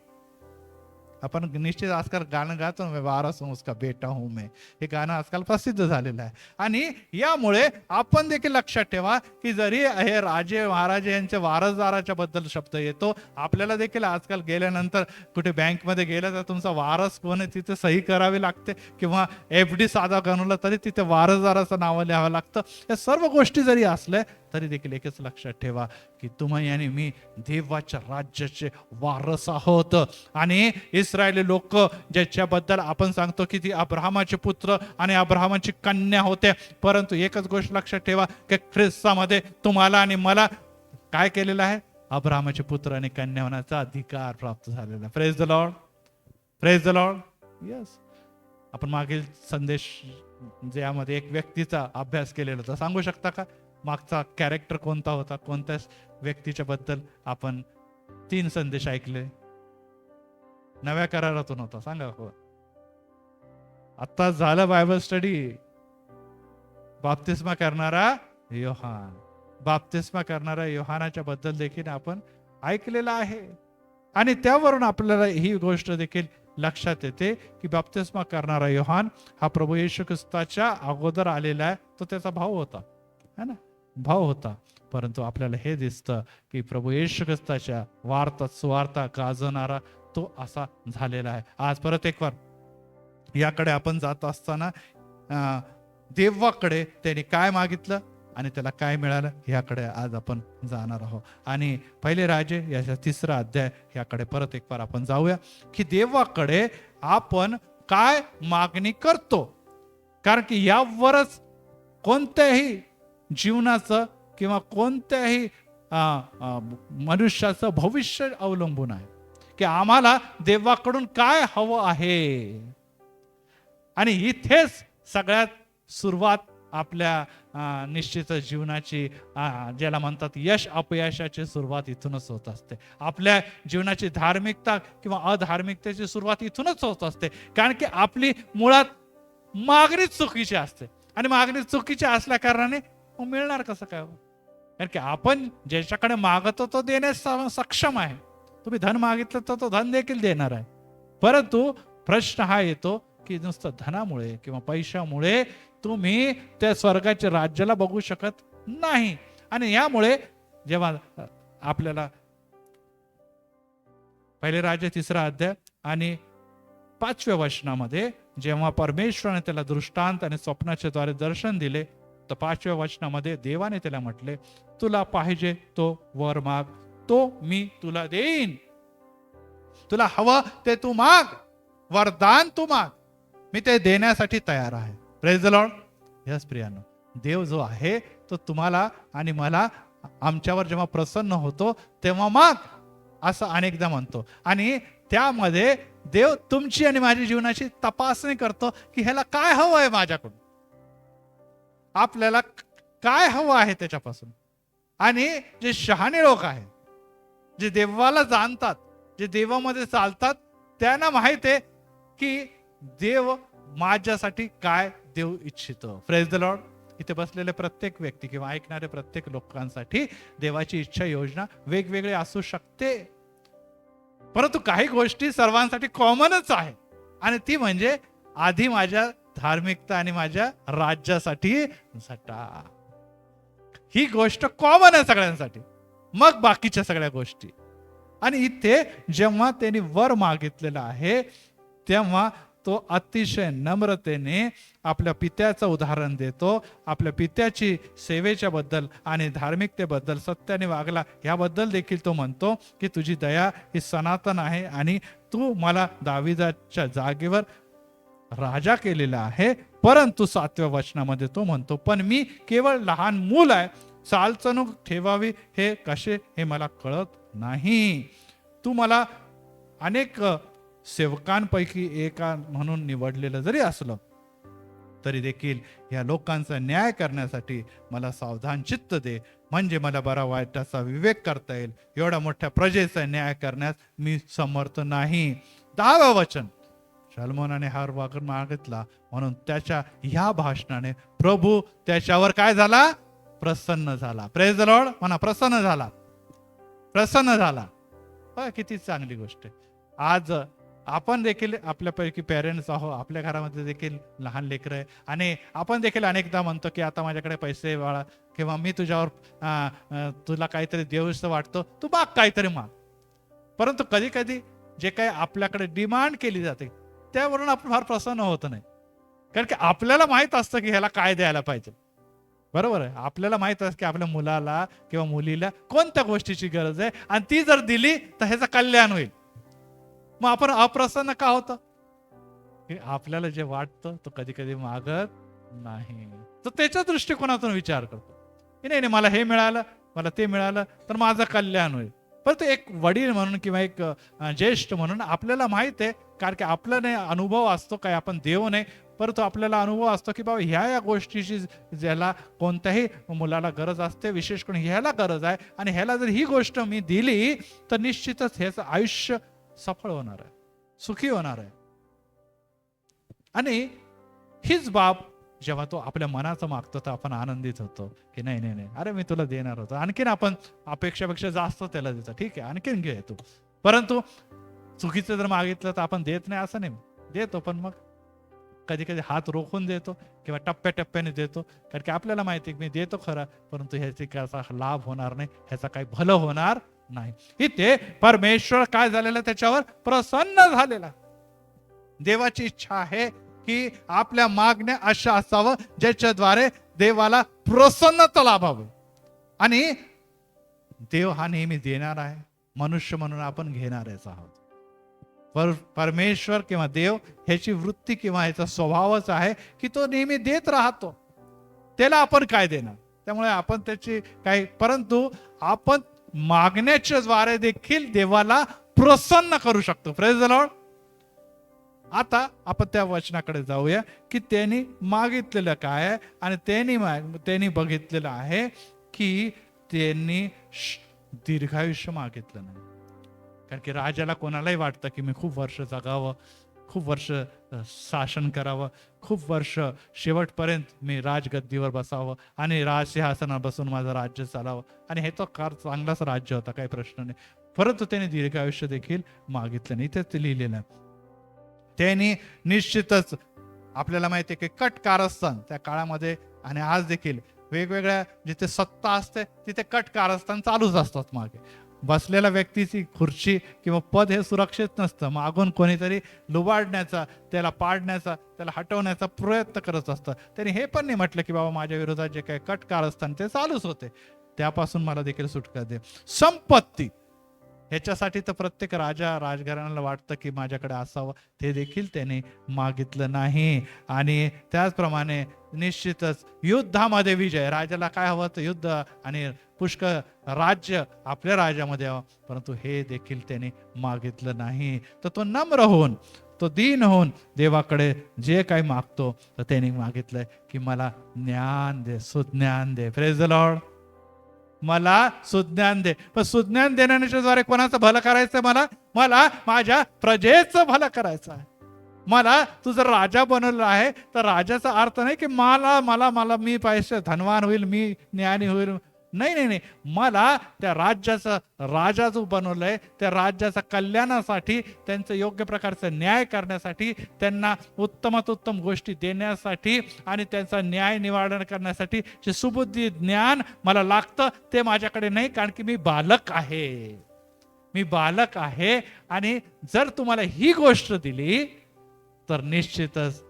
आपण निश्चित आजकाल गाणं गातो, मैं वारस हूं उसका बेटा हूं मैं. हे गाणं आजकाल प्रसिद्ध झालेलं आहे. आणि यामुळे आपण देखील लक्षात ठेवा की जरी हे राजे महाराजे यांच्या वारसदाराच्या बद्दल शब्द येतो, आपल्याला देखील आजकाल गेल्यानंतर कुठे बँकमध्ये गेलं तर तुमचा वारस कोण आहे तिथे सही करावी लागते, किंवा FD साधा बनवला तरी तिथे वारसदाराचं नाव लिहावं लागतं. या सर्व गोष्टी जरी असल्या तरी देखील एकच लक्षात ठेवा की तुम्ही आणि मी देवाच्या राज्याचे वारस आहोत. आणि इस्रायली लोक ज्याच्याबद्दल आपण सांगतो की ती अब्राहमाचे पुत्र आणि अब्राहमाची कन्या होते, परंतु एकच गोष्ट लक्षात ठेवा की ख्रिस्तामध्ये तुम्हाला आणि मला काय केलेलं आहे? अब्राहमाचे पुत्र आणि कन्या होण्याचा अधिकार प्राप्त झालेला आहे. Praise the Lord. Praise the Lord. Yes. आपण मागील संदेश ज्यामध्ये एक व्यक्तीचा अभ्यास केलेला होता, सांगू शकता का मागचा कॅरेक्टर कोणता होता? कोणत्या व्यक्तीच्या बद्दल आपण 3 संदेश ऐकले? नव्या करारातून होता, सांगा कोण? आता झालं बायबल स्टडी. बाप्तिस्मा करणारा योहान. बाप्तिस्मा करणाऱ्या योहानाच्या बद्दल देखील आपण ऐकलेलं आहे. आणि त्यावरून आपल्याला ही गोष्ट देखील लक्षात येते की बाप्तिस्मा करणारा योहान हा प्रभू येशू ख्रिस्ताच्या अगोदर आलेला आहे. तो त्याचा भाऊ होता, है ना, भाव होता. परंतु आपल्याला हे दिसतं की प्रभू येशू ख्रिस्ताच्या वार्ता सुवार्ता गाजवणारा तो असा झालेला आहे. आज परत एक वार याकडे आपण जात असताना देवाकडे त्याने काय मागितलं आणि त्याला काय मिळालं याकडे आज आपण जाणार आहोत. आणि पहिले राजे याचा 3रा अध्याय याकडे परत एक वार आपण जाऊया की देवाकडे आपण काय मागणी करतो. कारण की यावरच कोणत्याही जीवनाचं किंवा कोणत्याही मनुष्याचं भविष्य अवलंबून आहे की आम्हाला देवाकडून काय हवं आहे. आणि इथेच सगळ्यात सुरुवात आपल्या निश्चित जीवनाची ज्याला म्हणतात यश अपयशाची सुरुवात इथूनच होत असते. आपल्या जीवनाची धार्मिकता किंवा अधार्मिकतेची सुरुवात इथूनच होत असते. कारण की आपली मुळात मागणी चुकीची असते आणि मागणी चुकीची असल्या कारणाने मिळणार कसं काय? कारण की आपण ज्याच्याकडे मागतो तो देण्यास सक्षम आहे. तुम्ही धन मागितलं तर तो धन देखील देणार आहे. परंतु प्रश्न हा येतो की नुसतं धनामुळे किंवा पैशामुळे तुम्ही त्या स्वर्गाच्या राज्याला बघू शकत नाही. आणि यामुळे जेव्हा आपल्याला पहिले राजे 3रा अध्याय आणि 5व्या वचनामध्ये जेव्हा परमेश्वराने त्याला दृष्टांत आणि स्वप्नाच्या द्वारे दर्शन दिले, तर 5व्या वचनामध्ये देवाने त्याला म्हटले, तुला पाहिजे तो वर माग, तो मी तुला देईन. तुला हवं ते तू माग, वरदान तू माग, मी ते देण्यासाठी तयार आहे. Praise the Lord. यस प्रियानो, देव जो आहे तो तुम्हाला आणि मला आमच्यावर जेव्हा प्रसन्न होतो तेव्हा माग असं अनेकदा म्हणतो. आणि त्यामध्ये देव तुमची आणि माझ्या जीवनाची तपासणी करतो की ह्याला काय हवं आहे माझ्याकडून, आपल्याला काय हवं आहे त्याच्यापासून. आणि जे शहाणे लोक आहेत, जे देवाला जाणतात, जे देवामध्ये चालतात, त्यांना माहित आहे की देव माझ्यासाठी काय देऊ इच्छितो. Praise the Lord. इथे बसलेले प्रत्येक व्यक्ती किंवा ऐकणारे प्रत्येक लोकांसाठी देवाची इच्छा योजना वेगवेगळी असू शकते, परंतु काही गोष्टी सर्वांसाठी कॉमनच आहे. आणि ती म्हणजे आधी माझ्या धार्मिकता आणि माझ्या राज्यासाठी झटा. ही गोष्ट कॉमन आहे सगळ्यांसाठी, मग बाकीच्या सगळ्या गोष्टी. आणि इथे जेव्हा त्यांनी वर मागितलेला आहे तेव्हा तो अतिशय नम्रतेने आपल्या पित्याचं उदाहरण देतो. आपल्या पित्याची सेवेच्या बद्दल आणि धार्मिकतेबद्दल सत्याने वागला याबद्दल देखील तो म्हणतो की तुझी दया ही सनातन आहे आणि तू मला दाविदाच्या जागेवर राजा केलेला आहे. परंतु 7व्या वचनामध्ये तो म्हणतो, पण मी केवळ लहान मूल आहे, चालचणूक ठेवावी हे कसे हे मला कळत नाही. तू मला अनेक सेवकांपैकी एका म्हणून निवडलेलं जरी असलं तरी देखील या लोकांचा न्याय करण्यासाठी मला सावधान चित्त दे, म्हणजे मला बरा वाईटाचा विवेक करता येईल. एवढ्या मोठ्या प्रजेचा न्याय करण्यास मी समर्थ नाही. 10वं वचन, शलोमोनाने हार मागितला म्हणून त्याच्या ह्या भाषणाने प्रभू त्याच्यावर काय झाला? प्रसन्न झाला. प्रेज द लॉर्ड म्हणा, प्रसन्न झाला, प्रसन्न झाला. किती चांगली गोष्ट आहे. आज आपण देखील आपल्यापैकी पेरेंट्स आहोत, आपल्या घरामध्ये देखील लहान लेकरं आहे आणि आपण देखील अनेकदा म्हणतो की आता माझ्याकडे पैसे बाळा, किंवा मी तुझ्यावर तुला काहीतरी देऊस वाटतो, तू माग, काहीतरी माग. परंतु कधी कधी जे काही आपल्याकडे डिमांड केली जाते त्यावरून आपण फार प्रसन्न होत नाही, कारण की आपल्याला माहित असतं की ह्याला काय द्यायला पाहिजे. बरोबर आहे, आपल्याला माहित असतं की आपल्या मुलाला किंवा मुलीला कोणत्या गोष्टीची गरज आहे आणि ती जर दिली तर ह्याचं कल्याण होईल. मग आपण अप्रसन्न का होतं? की आपल्याला जे वाटतं तो कधी कधी मागत नाही. तर त्याच्या दृष्टिकोनातून विचार करतो की नाही नाही, मला हे मिळालं, मला ते मिळालं तर माझं कल्याण होईल. परंतु एक वडील म्हणून किंवा एक ज्येष्ठ म्हणून आपल्याला माहित आहे, कारण की आपल्याला अनुभव असतो, काय आपण देव नाही, परंतु आपल्याला अनुभव असतो की बाबा ह्या गोष्टीची ज्याला कोणत्याही मुलाला गरज असते, विशेष करून ह्याला गरज आहे आणि ह्याला जर ही गोष्ट मी दिली तर निश्चितच ह्याचं आयुष्य सफळ होणार आहे, सुखी होणार आहे. आणि हीच बाब जेव्हा तो आपल्या मनाचं मागतो तर आपण आनंदित होतो की नाही नाही नाही, अरे मी तुला देणार होतो. आणखीन आपण अपेक्षापेक्षा जास्त त्याला देतो, ठीक आहे आणखीन घे तू. परंतु चुकीचं जर मागितलं तर आपण देत नाही असं नाही, देतो, पण मग कधी कधी हात रोखून देतो किंवा टप्प्याटप्प्याने देतो, कारण की आपल्याला माहिती आहे की मी देतो खरा, परंतु ह्याची कसा लाभ होणार नाही, ह्याचा काही भलं होणार नाही. इथे परमेश्वर काय झालेला, त्याच्यावर प्रसन्न झालेला. देवाची इच्छा आहे की आपल्या मागण्या अशा असावं ज्याच्याद्वारे देवाला प्रसन्नता लाभावी. आणि देव हा नेहमी देणार आहे, मनुष्य म्हणून आपण घेणारच आहोत. परमेश्वर किंवा देव ह्याची वृत्ती किंवा ह्याचा स्वभावच आहे की तो नेहमी देत राहतो. त्याला आपण काय देणार? त्यामुळे आपण त्याची काही, परंतु आपण मागण्याच्या द्वारे देखील देवाला प्रसन्न करू शकतो. Praise the Lord. आता आपण त्या वचनाकडे जाऊया की त्यांनी मागितलेलं काय आहे, आणि त्यांनी बघितलेलं आहे की त्यांनी दीर्घायुष्य मागितलं नाही. कारण की राजाला कोणालाही वाटतं की मी खूप वर्ष जगावं, खूप वर्ष शासन करावं, खूप वर्ष शेवटपर्यंत मी राजगद्दीवर बसावं आणि राजसिंहासनावर बसून माझं राज्य चालावं. आणि हे तो फार चांगलाच राज्य होता, काही प्रश्न नाही. परंतु त्यांनी दीर्घायुष्य देखील मागितलं नाही. इथेच लिहिलेलं आहे. त्यांनी निश्चितच, आपल्याला माहिती आहे की कट कारस्थान त्या काळामध्ये आणि आज देखील वेगवेगळ्या जिथे सत्ता असते तिथे कट कारस्थान चालूच असतात. मागे बसलेल्या व्यक्तीची खुर्ची किंवा पद हे सुरक्षित नसतं, मागून कोणीतरी लुबाडण्याचा, त्याला पाडण्याचा, त्याला हटवण्याचा प्रयत्न करत असतं. त्यांनी हे पण नाही म्हटलं की बाबा माझ्या विरोधात जे काही कट कारस्थान ते चालूच होते, त्यापासून मला देखील सुटका दे. संपत्ती ह्याच्यासाठी तर प्रत्येक राजघराण्याला वाटतं की माझ्याकडे असावं, ते देखील त्याने मागितलं नाही. आणि त्याचप्रमाणे निश्चितच युद्धामध्ये विजय, राजाला काय हवं तर युद्ध आणि पुष्कळ राज्य आपल्या राज्यामध्ये यावं, परंतु हे देखील त्याने मागितलं नाही. तर तो नम्र होऊन, तो दीन होऊन देवाकडे जे काही मागतो तर त्याने मागितलंय की मला ज्ञान दे, सुज्ञान दे. Praise the Lord. मला सुज्ञान दे. पण सुज्ञान देण्याच्या द्वारे कोणाचं भलं करायचं? मला माझ्या प्रजेचं भलं करायचं आहे. मला तू जर राजा बनवलं आहे तर राजाचा अर्थ नाही की मला मला मला मी पैसे धनवान होईल, मी ज्ञानी होईल. नाही नाही नाही, मला त्या राज्याचा राजा जो बनवलंय त्या राज्याच्या कल्याणासाठी, त्यांचं योग्य प्रकारचं न्याय करण्यासाठी, त्यांना उत्तमात उत्तम गोष्टी देण्यासाठी आणि त्यांचा न्याय निवारण करण्यासाठी जे सुबुद्धी ज्ञान मला लागतं ते माझ्याकडे नाही, कारण की मी बालक आहे. मी बालक आहे. आणि जर तुम्हाला ही गोष्ट दिली तर निश्चितच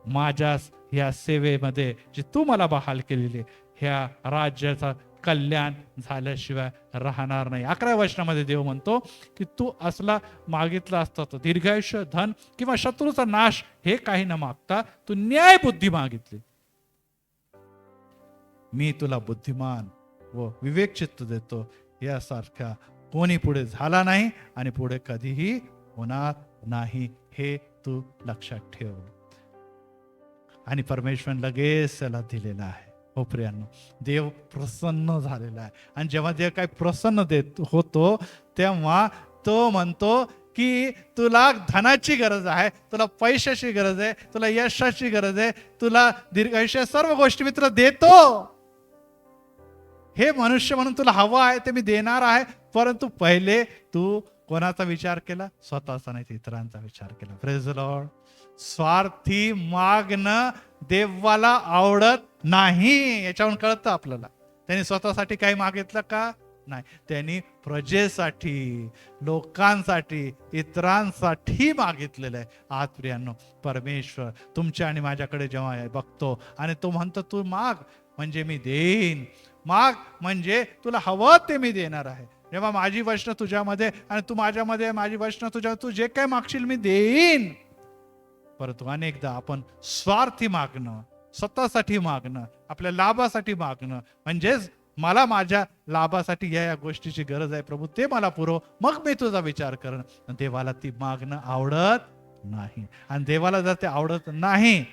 माझ्या ह्या सेवेमध्ये जी तू मला बहाल केलेली, ह्या राज्याचा कल्याण झाल्याशिवाय राहणार नाही. 11व्या वचनामध्ये देव म्हणतो की तू असला मागितला असता तर दीर्घायुष्य, धन किंवा शत्रूचा नाश हे काही न मागता तू न्याय बुद्धी मागितली, मी तुला बुद्धिमान व विवेक चित्त देतो, यासारखा कोणी पुढे झाला नाही आणि पुढे कधीही होणार नाही, हे तू लक्षात ठेव. आणि परमेश्वर लगेच त्याला दिलेला आहे. हो प्रियांनो, देव प्रसन्न झालेला आहे. आणि जेव्हा देव काही प्रसन्न देत होतो तेव्हा तो म्हणतो की तुला धनाची गरज आहे, तुला पैशाची गरज आहे, तुला यशाची गरज आहे, तुला दीर्घायुष्य, सर्व गोष्टी मी तुला देतो. हे मनुष्य म्हणून तुला हवं आहे ते मी देणार आहे, परंतु पहिले तू कोणाचा विचार केला? स्वतःचा नाही, इतरांचा विचार केला. Praise the Lord. स्वार्थी मागणं देवाला आवडत नाही. याच्यावरून कळतं आपल्याला. त्यांनी स्वतःसाठी काही मागितलं का? नाही. त्यांनी प्रजेसाठी, लोकांसाठी, इतरांसाठी मागितलेलं आहे. आज प्रियांनो, परमेश्वर तुमच्या आणि माझ्याकडे जेव्हा बघतो आणि तो म्हणतो तू माग म्हणजे मी देईन, माग म्हणजे तुला हवं ते मी देणार आहे. जेव्हा माझी वचनं तुझ्यामध्ये आणि तू माझ्यामध्ये, माझी वचनं तुझ्या, तू जे काय मागशील मी देईन. परंतु अनेकदा आपण स्वार्थी मागणं, स्वतःसाठी मागणं, आपल्या लाभासाठी मागणं, म्हणजेच मला माझ्या लाभासाठी या गोष्टीची गरज आहे प्रभू, ते मला पुरव, मग मी तुझा विचार करेन. देवाला ती मागणं आवडत नाही. आणि देवाला जर ते आवडत नाही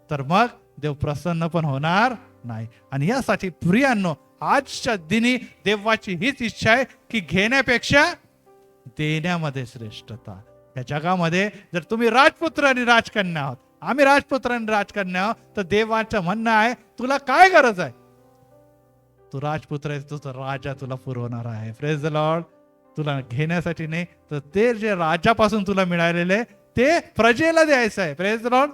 तर मग देव प्रसन्न पण होणार नाही. आणि यासाठी प्रियांनो, आजच्या दिनी देवाची हीच इच्छा आहे की घेण्यापेक्षा देण्यामध्ये श्रेष्ठता. या जगामध्ये जर तुम्ही राजपुत्र आणि राजकन्या आहात, आम्ही राजपुत्र आणि राजकन्या आहोत, तर देवाचं म्हणणं आहे तुला काय गरज आहे? तू राजपुत्र आहे, तुझा राजा तुला पुरवणार आहे. Praise the Lord. तुला घेण्यासाठी नाही, तर ते जे राजापासून तुला मिळालेले ते प्रजेला द्यायचं आहे. Praise the Lord.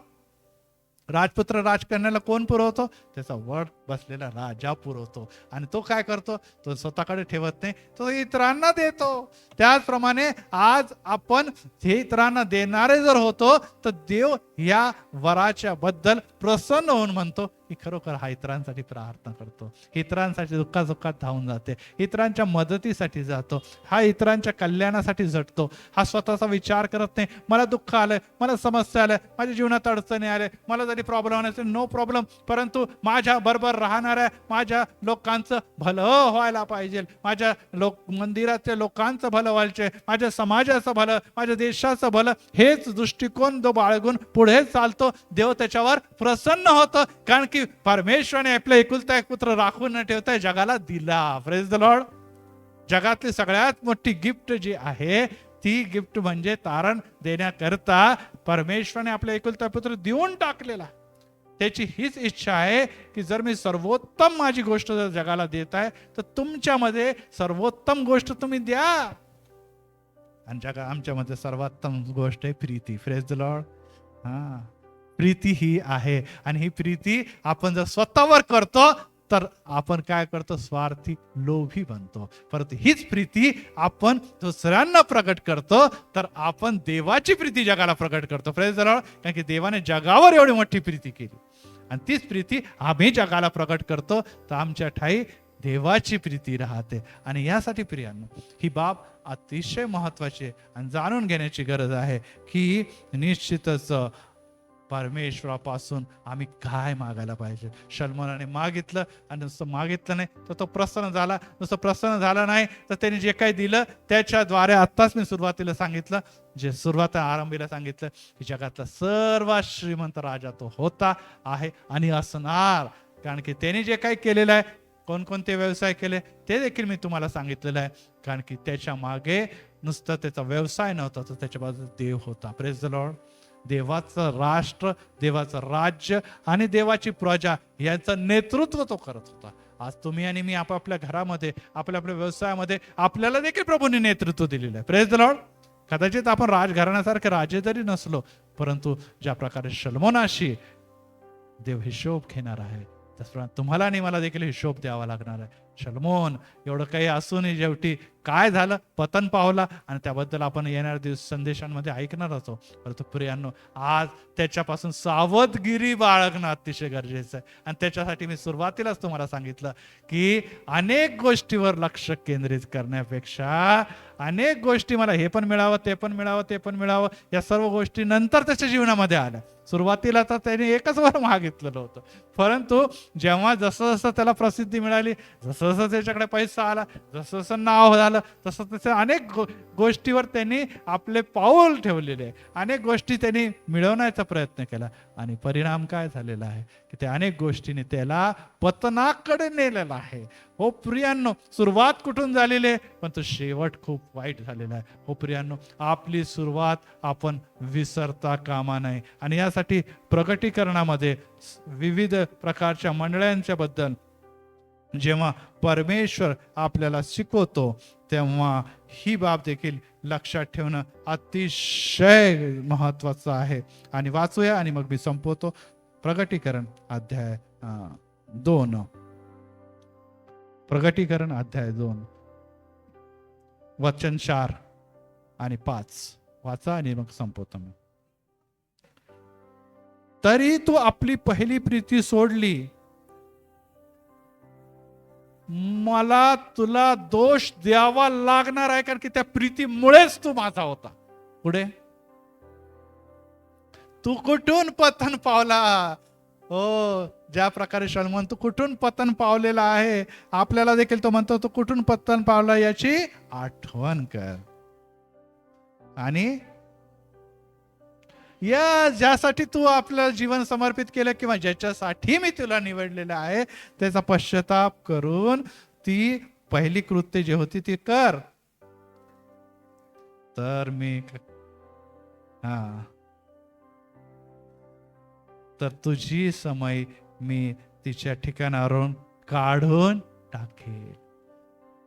राजपुत्र राजकन्याला कोण पुरवतो? त्याचा वर बसलेला राजा पुरवतो. आणि तो काय करतो? तो स्वतःकडे ठेवत नाही, तो इतरांना देतो. त्याचप्रमाणे आज आपण हे इतरांना देणारे जर होतो तर देव या वराच्या बद्दल प्रसन्न होऊन म्हणतो की खरोखर हा इतरांसाठी प्रार्थना करतो, इतरांसाठी दुःखात धावून जाते, इतरांच्या मदतीसाठी जातो, हा इतरांच्या कल्याणासाठी झटतो. हा स्वतःचा विचार करत नाही, मला दुःख आलंय, मला समस्या आल्या, माझ्या जीवनात अडचणी आल्या, मला जरी प्रॉब्लेम आले नो प्रॉब्लेम, परंतु माझ्या बरोबर राहणाऱ्या माझ्या लोकांचं भलं व्हायला पाहिजे, माझ्या मंदिराच्या लोकांचं भलं व्हायचे, माझ्या समाजाचं भलं, माझ्या देशाचं भलं, हेच दृष्टिकोन जो बाळगून पुढे चालतो, देव त्याच्यावर प्रसन्न होतं. कारण की परमेश्वराने आपला एकुलता एक पुत्र राखून न ठेवता जगाला दिला. Praise the Lord. जगातली सगळ्यात मोठी गिफ्ट जी आहे ती गिफ्ट म्हणजे तारण देण्याकरता परमेश्वराने आपला एकुलता पुत्र देऊन टाकलेला. त्याची हीच इच्छा आहे की जर मी सर्वोत्तम माझी गोष्ट जर जगाला देत आहे तर तुमच्यामध्ये सर्वोत्तम गोष्ट तुम्ही द्या. आणि आमच्यामध्ये सर्वोत्तम गोष्ट आहे प्रीती. Praise the Lord. प्रीती ही आहे. आणि ही प्रीती आपण जर स्वतःवर करतो तर आपण काय करतो? स्वार्थी, लोभी बनतो. परंतु हीच प्रीती आपण दुसऱ्यांना प्रकट करतो तर आपण देवाची प्रीती जगाला प्रकट करतो. Praise the Lord. कारण की देवाने जगावर एवढी मोठी प्रीती केली आणि तीच प्रीती आम्ही जगाला प्रकट करतो तर आमच्या ठाई देवाची प्रीती राहते. आणि यासाठी प्रियांनो, ही बाब अतिशय महत्वाची आहे आणि जाणून घेण्याची गरज आहे की निश्चितच परमेश्वरापासून आम्ही काय मागायला पाहिजे. शल्मोनाने मागितलं आणि नुसतं मागितलं नाही तर तो प्रसन्न झाला. नुसतं प्रसन्न झाला नाही तर त्यांनी जे काही दिलं त्याच्याद्वारे, आत्ताच मी सुरुवातीला सांगितलं, जे सुरुवात आरंभीला सांगितलं की जगातला सर्वात श्रीमंत राजा तो होता, आहे आणि असणार. कारण की त्यांनी जे काही केलेलं आहे, कोणकोणते व्यवसाय केले ते देखील मी तुम्हाला सांगितलेलं आहे. कारण की त्याच्या मागे नुसतं त्याचा व्यवसाय नव्हता तर त्याच्या बाजूला देव होता. Praise the Lord. देवाचं राष्ट्र, देवाचं राज्य आणि देवाची प्रजा यांचं नेतृत्व तो करत होता. आज तुम्ही आणि मी आपापल्या घरामध्ये, आपल्या व्यवसायामध्ये आपल्याला देखील प्रभूंनी नेतृत्व दिलेलं आहे. Praise the Lord. कदाचित आपण राजघराण्यासारखे राजे जरी नसलो, परंतु ज्या प्रकारे शल्मोनाशी देव हिशोब घेणार आहे त्याचप्रमाणे तुम्हाला आणि मला देखील हिशोब द्यावा लागणार आहे. शलमोन एवढं काही असूनही शेवटी काय झालं, पतन पावला, आणि त्याबद्दल आपण येणाऱ्या दिवस संदेशांमध्ये ऐकणार असो. परंतु प्रियांनो, आज त्याच्यापासून सावधगिरी बाळगणं अतिशय गरजेचं आहे. आणि त्याच्यासाठी मी सुरुवातीलाच तुम्हाला सांगितलं की अनेक गोष्टीवर लक्ष केंद्रित करण्यापेक्षा अनेक गोष्टी, मला हे पण मिळावं, ते पण मिळावं, ते पण मिळावं, या सर्व गोष्टी नंतर त्याच्या जीवनामध्ये आल्या. सुरुवातीला तर त्याने एकच वर मागितलेलं होतं, परंतु जेव्हा जसं जसं त्याला प्रसिद्धी मिळाली, जसं जसं त्याच्याकडे पैसा आला, जसं जसं नाव झालं, तसं तसं अनेक गोष्टीवर त्यांनी आपले पाऊल ठेवलेले आहे. अनेक गोष्टी त्यांनी मिळवण्याचा प्रयत्न केला, आणि परिणाम काय झालेला आहे की त्या अनेक गोष्टींनी त्याला पतनाकडे नेलेला आहे. हो प्रियांनो, सुरुवात कुठून झालेली आहे, पण तो शेवट खूप वाईट झालेला आहे. हो प्रियांनो, आपली सुरुवात आपण विसरता कामा नये. आणि यासाठी प्रगटीकरणामध्ये विविध प्रकारच्या मंडळांच्या बद्दल जेव्हा परमेश्वर आपल्याला शिकवतो, तेव्हा ही बाब देखील लक्षात ठेवणं अतिशय महत्वाचं आहे. आणि वाचूया आणि मग मी संपवतो. प्रगटीकरण अध्याय 2. प्रगटीकरण अध्याय 2 वचन 4 आणि 5 वाचा आणि मग संपवतो मी. तरी तू आपली पहिली प्रीती सोडली, मला तुला दोष द्यावा लागणार आहे, कारण की त्या प्रीतीमुळेच तू माझा होता. पुढे, तू कुठून पतन पावला. हो, ज्या प्रकारे शलमोन तू कुठून पतन पावलेला आहे, आपल्याला देखील तो म्हणतो तू कुठून पतन पावला याची आठवण कर. आणि या ज्यासाठी तू आपलं जीवन समर्पित केलं, किंवा ज्याच्यासाठी मी तुला निवडलेलं आहे, त्याचा पश्चाताप करून ती पहिली कृत्य जी होती ती कर. तर मी तर तुझी समय मी तिच्या ठिकाणावरून काढून टाकेल.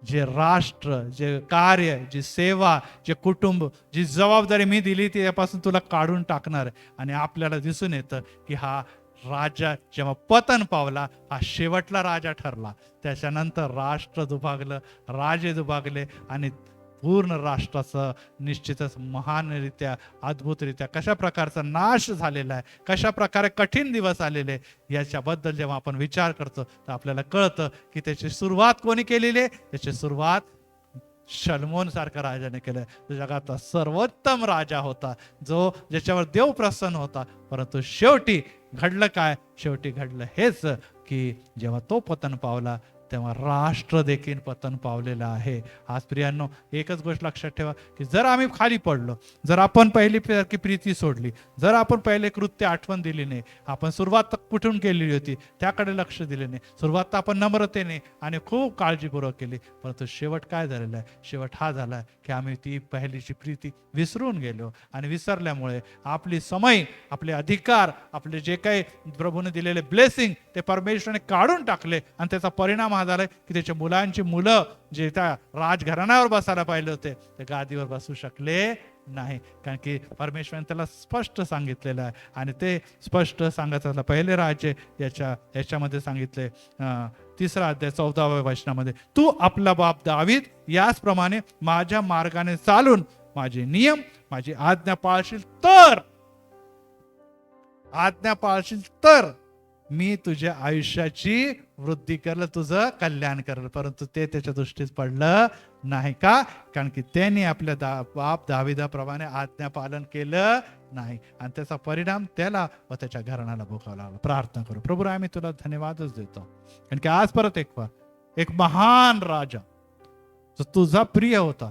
जे राष्ट्र, जे कार्य, जी सेवा, जे कुटुंब, जी जबाबदारी मी दिली ती यापासून तुला काढून टाकणार. आणि आपल्याला दिसून येतं की हा राजा जेव्हा पतन पावला, हा शेवटला राजा ठरला. त्याच्यानंतर राष्ट्र दुभागलं, राजे दुभागले, आणि पूर्ण राष्ट्राचं निश्चितच महानरित्या, अद्भुतरित्या कशा प्रकारचा नाश झालेला आहे, कशा प्रकारे कठीण दिवस आलेले, याच्याबद्दल जेव्हा आपण विचार करतो तर आपल्याला कळतं की त्याची सुरुवात कोणी केलेली आहे. त्याची सुरुवात शलमोन सारखा राजाने केलं. तो जगाचा सर्वोत्तम राजा होता, जो ज्याच्यावर देव प्रसन्न होता. परंतु शेवटी घडलं काय, शेवटी घडलं हेच की जेव्हा तो पतन पावला, तेव्हा राष्ट्र देखील पतन पावलेलं आहे. आज प्रियांनो, एकच गोष्ट लक्षात ठेवा की जर आम्ही खाली पडलो, जर आपण पहिली प्रीती सोडली, जर आपण पहिले कृत्य आठवण दिली नाही, आपण सुरुवात कुठून केलेली होती त्याकडे लक्ष दिले नाही, सुरुवात तर आपण नम्रतेने आणि खूप काळजीपूर्वक केली, परंतु शेवट काय झालेला आहे, शेवट हा झाला की आम्ही ती पहिलीची प्रीती विसरून गेलो. आणि विसरल्यामुळे आपली समय, आपले अधिकार, आपले जे काही प्रभूने दिलेले ब्लेसिंग ते परमेश्वराने काढून टाकले. आणि त्याचा परिणाम झालंय की त्याच्या मुलांची मुलं जे त्या राजघराण्यावर बसायला पाहिजे होते, ते गादीवर बसू शकले नाही, कारण की परमेश्वराने त्याला स्पष्ट सांगितलेलं आहे. आणि ते स्पष्ट सांगायचं पहिले राज्य याच्यामध्ये सांगितले 3 अध्याय 14व्या वचनामध्ये, तू आपला बाप दावीद याचप्रमाणे माझ्या मार्गाने चालून माझे नियम, माझी आज्ञा पाळशील तर मी तुझ्या आयुष्याची वृद्धी करल, तुझं कल्याण करल. परंतु ते त्याच्या दृष्टीत पडलं नाही. का? कारण की त्यांनी आपल्या बाप दाविदाप्रमाणे आज्ञा पालन केलं नाही, आणि त्याचा परिणाम त्याला व त्याच्या घराण्याला भोगावा लागला. प्रार्थना करू. प्रभू, आम्ही तुला धन्यवादच देतो, कारण की आज परत एक महान राजा जो तुझा प्रिय होता,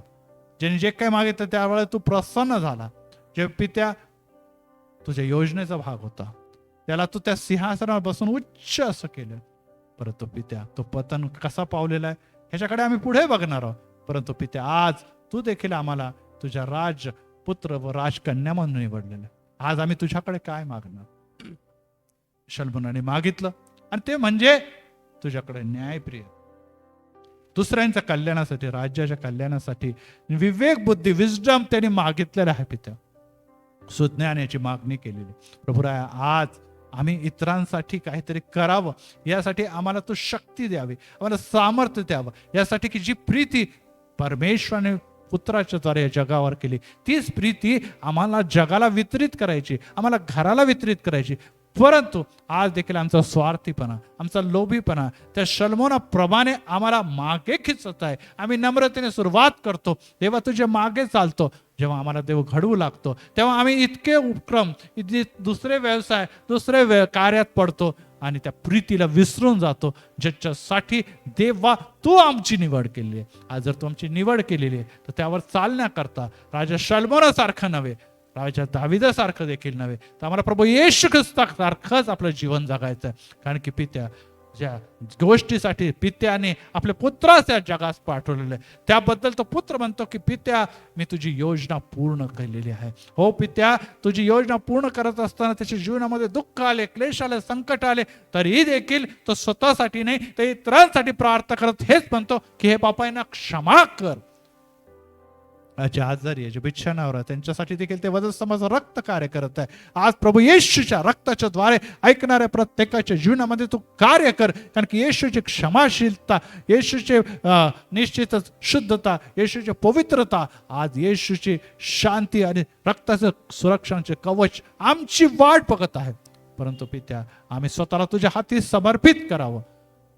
ज्याने जे काही मागितलं त्यावेळेला तू प्रसन्न झाला, जे पित्या तुझ्या योजनेचा भाग होता, त्याला तू त्या सिंहासनावर बसून उच्च असं केलं. परंतु पित्या तो पतन कसा पावलेला आहे ह्याच्याकडे आम्ही पुढे बघणार आहोत. परंतु पित्या आज तू देखील आम्हाला तुझ्या राजपुत्र व राजकन्या म्हणून निवडलेलं. आज आम्ही तुझ्याकडे काय मागणार? शलमोनाने मागितलं, आणि ते म्हणजे तुझ्याकडे न्यायप्रिय, दुसऱ्यांच्या कल्याणासाठी, राज्याच्या कल्याणासाठी विवेक, बुद्धी, विजडम त्यांनी मागितलेलं आहे. पित्या सुज्ञान याची मागणी केलेली. प्रभुराया, आज आम्ही इतरांसाठी काहीतरी करावं, यासाठी आम्हाला तू शक्ती द्यावी, आम्हाला सामर्थ्य द्यावं, यासाठी की जी प्रीती परमेश्वराने पुत्राच्या द्वारे या जगावर केली, तीच प्रीती आम्हाला जगाला वितरित करायची, आम्हाला घराला वितरित करायची. परंतु आज देखील आमचा स्वार्थीपणा, आमचा लोभीपणा त्या शल्मोनाप्रमाणे आम्हाला मागे खिचत आहे. आम्ही नम्रतेने सुरुवात करतो, देवा तुझ्या मागे चालतो. जेव्हा आम्हाला देव घडवू लागतो तेव्हा आम्ही इतके उपक्रम, दुसरे व्यवसाय, दुसरे कार्यात पडतो आणि त्या प्रीतीला विसरून जातो, ज्याच्यासाठी देवा तू आमची निवड केली आहे. आज जर तू आमची निवड केलेली आहे तर त्यावर चालण्याकरता राजा शल्मोनासारखं नव्हे, राजा दाविदासारखं देखील नव्हे, तर आम्हाला प्रभू येशू ख्रिस्तासारखंच आपलं जीवन जगायचं आहे. कारण की पित्या, ज्या गोष्टीसाठी पित्याने आपल्या पुत्रास या जगास पाठवलेलं आहे, त्याबद्दल तो पुत्र म्हणतो की पित्या, मी तुझी योजना पूर्ण केलेली आहे. हो पित्या, तुझी योजना पूर्ण करत असताना त्याच्या जीवनामध्ये दुःख आले, क्लेश आले, संकट आले, तरीही देखील तो स्वतःसाठी नाही तर इतरांसाठी प्रार्थना करत हेच म्हणतो की हे बापांना क्षमा कर. जे आजारी आहे, जे बिछाणावर आहे, त्यांच्यासाठी देखील ते वधस्तंभाचं रक्त कार्य करत आहे. आज प्रभू येशूच्या रक्ताच्या द्वारे ऐकणाऱ्या प्रत्येकाच्या जीवनामध्ये तू कार्य कर. कारण की येशूची क्षमाशीलता, येशूचे निश्चितच शुद्धता, येशूची पवित्रता, आज येशूची शांती आणि रक्ताचं सुरक्षाचे कवच आमची वाट बघत आहे. परंतु पित्या, आम्ही स्वतःला तुझ्या हाती समर्पित करावं.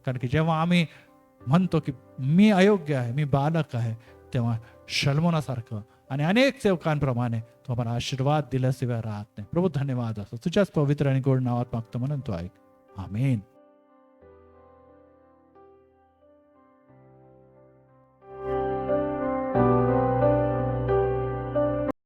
कारण की जेव्हा आम्ही म्हणतो की मी अयोग्य आहे, मी बालक आहे, तेव्हा शल्मोनासारखं आणि अनेक सेवकांप्रमाणे तो आम्हाला आशीर्वाद दिल्याशिवाय राहत नाही. प्रभू धन्यवाद असो तुझ्याच पवित्र आणि गोड नावात मागतो म्हणून तो ऐक. आमेन.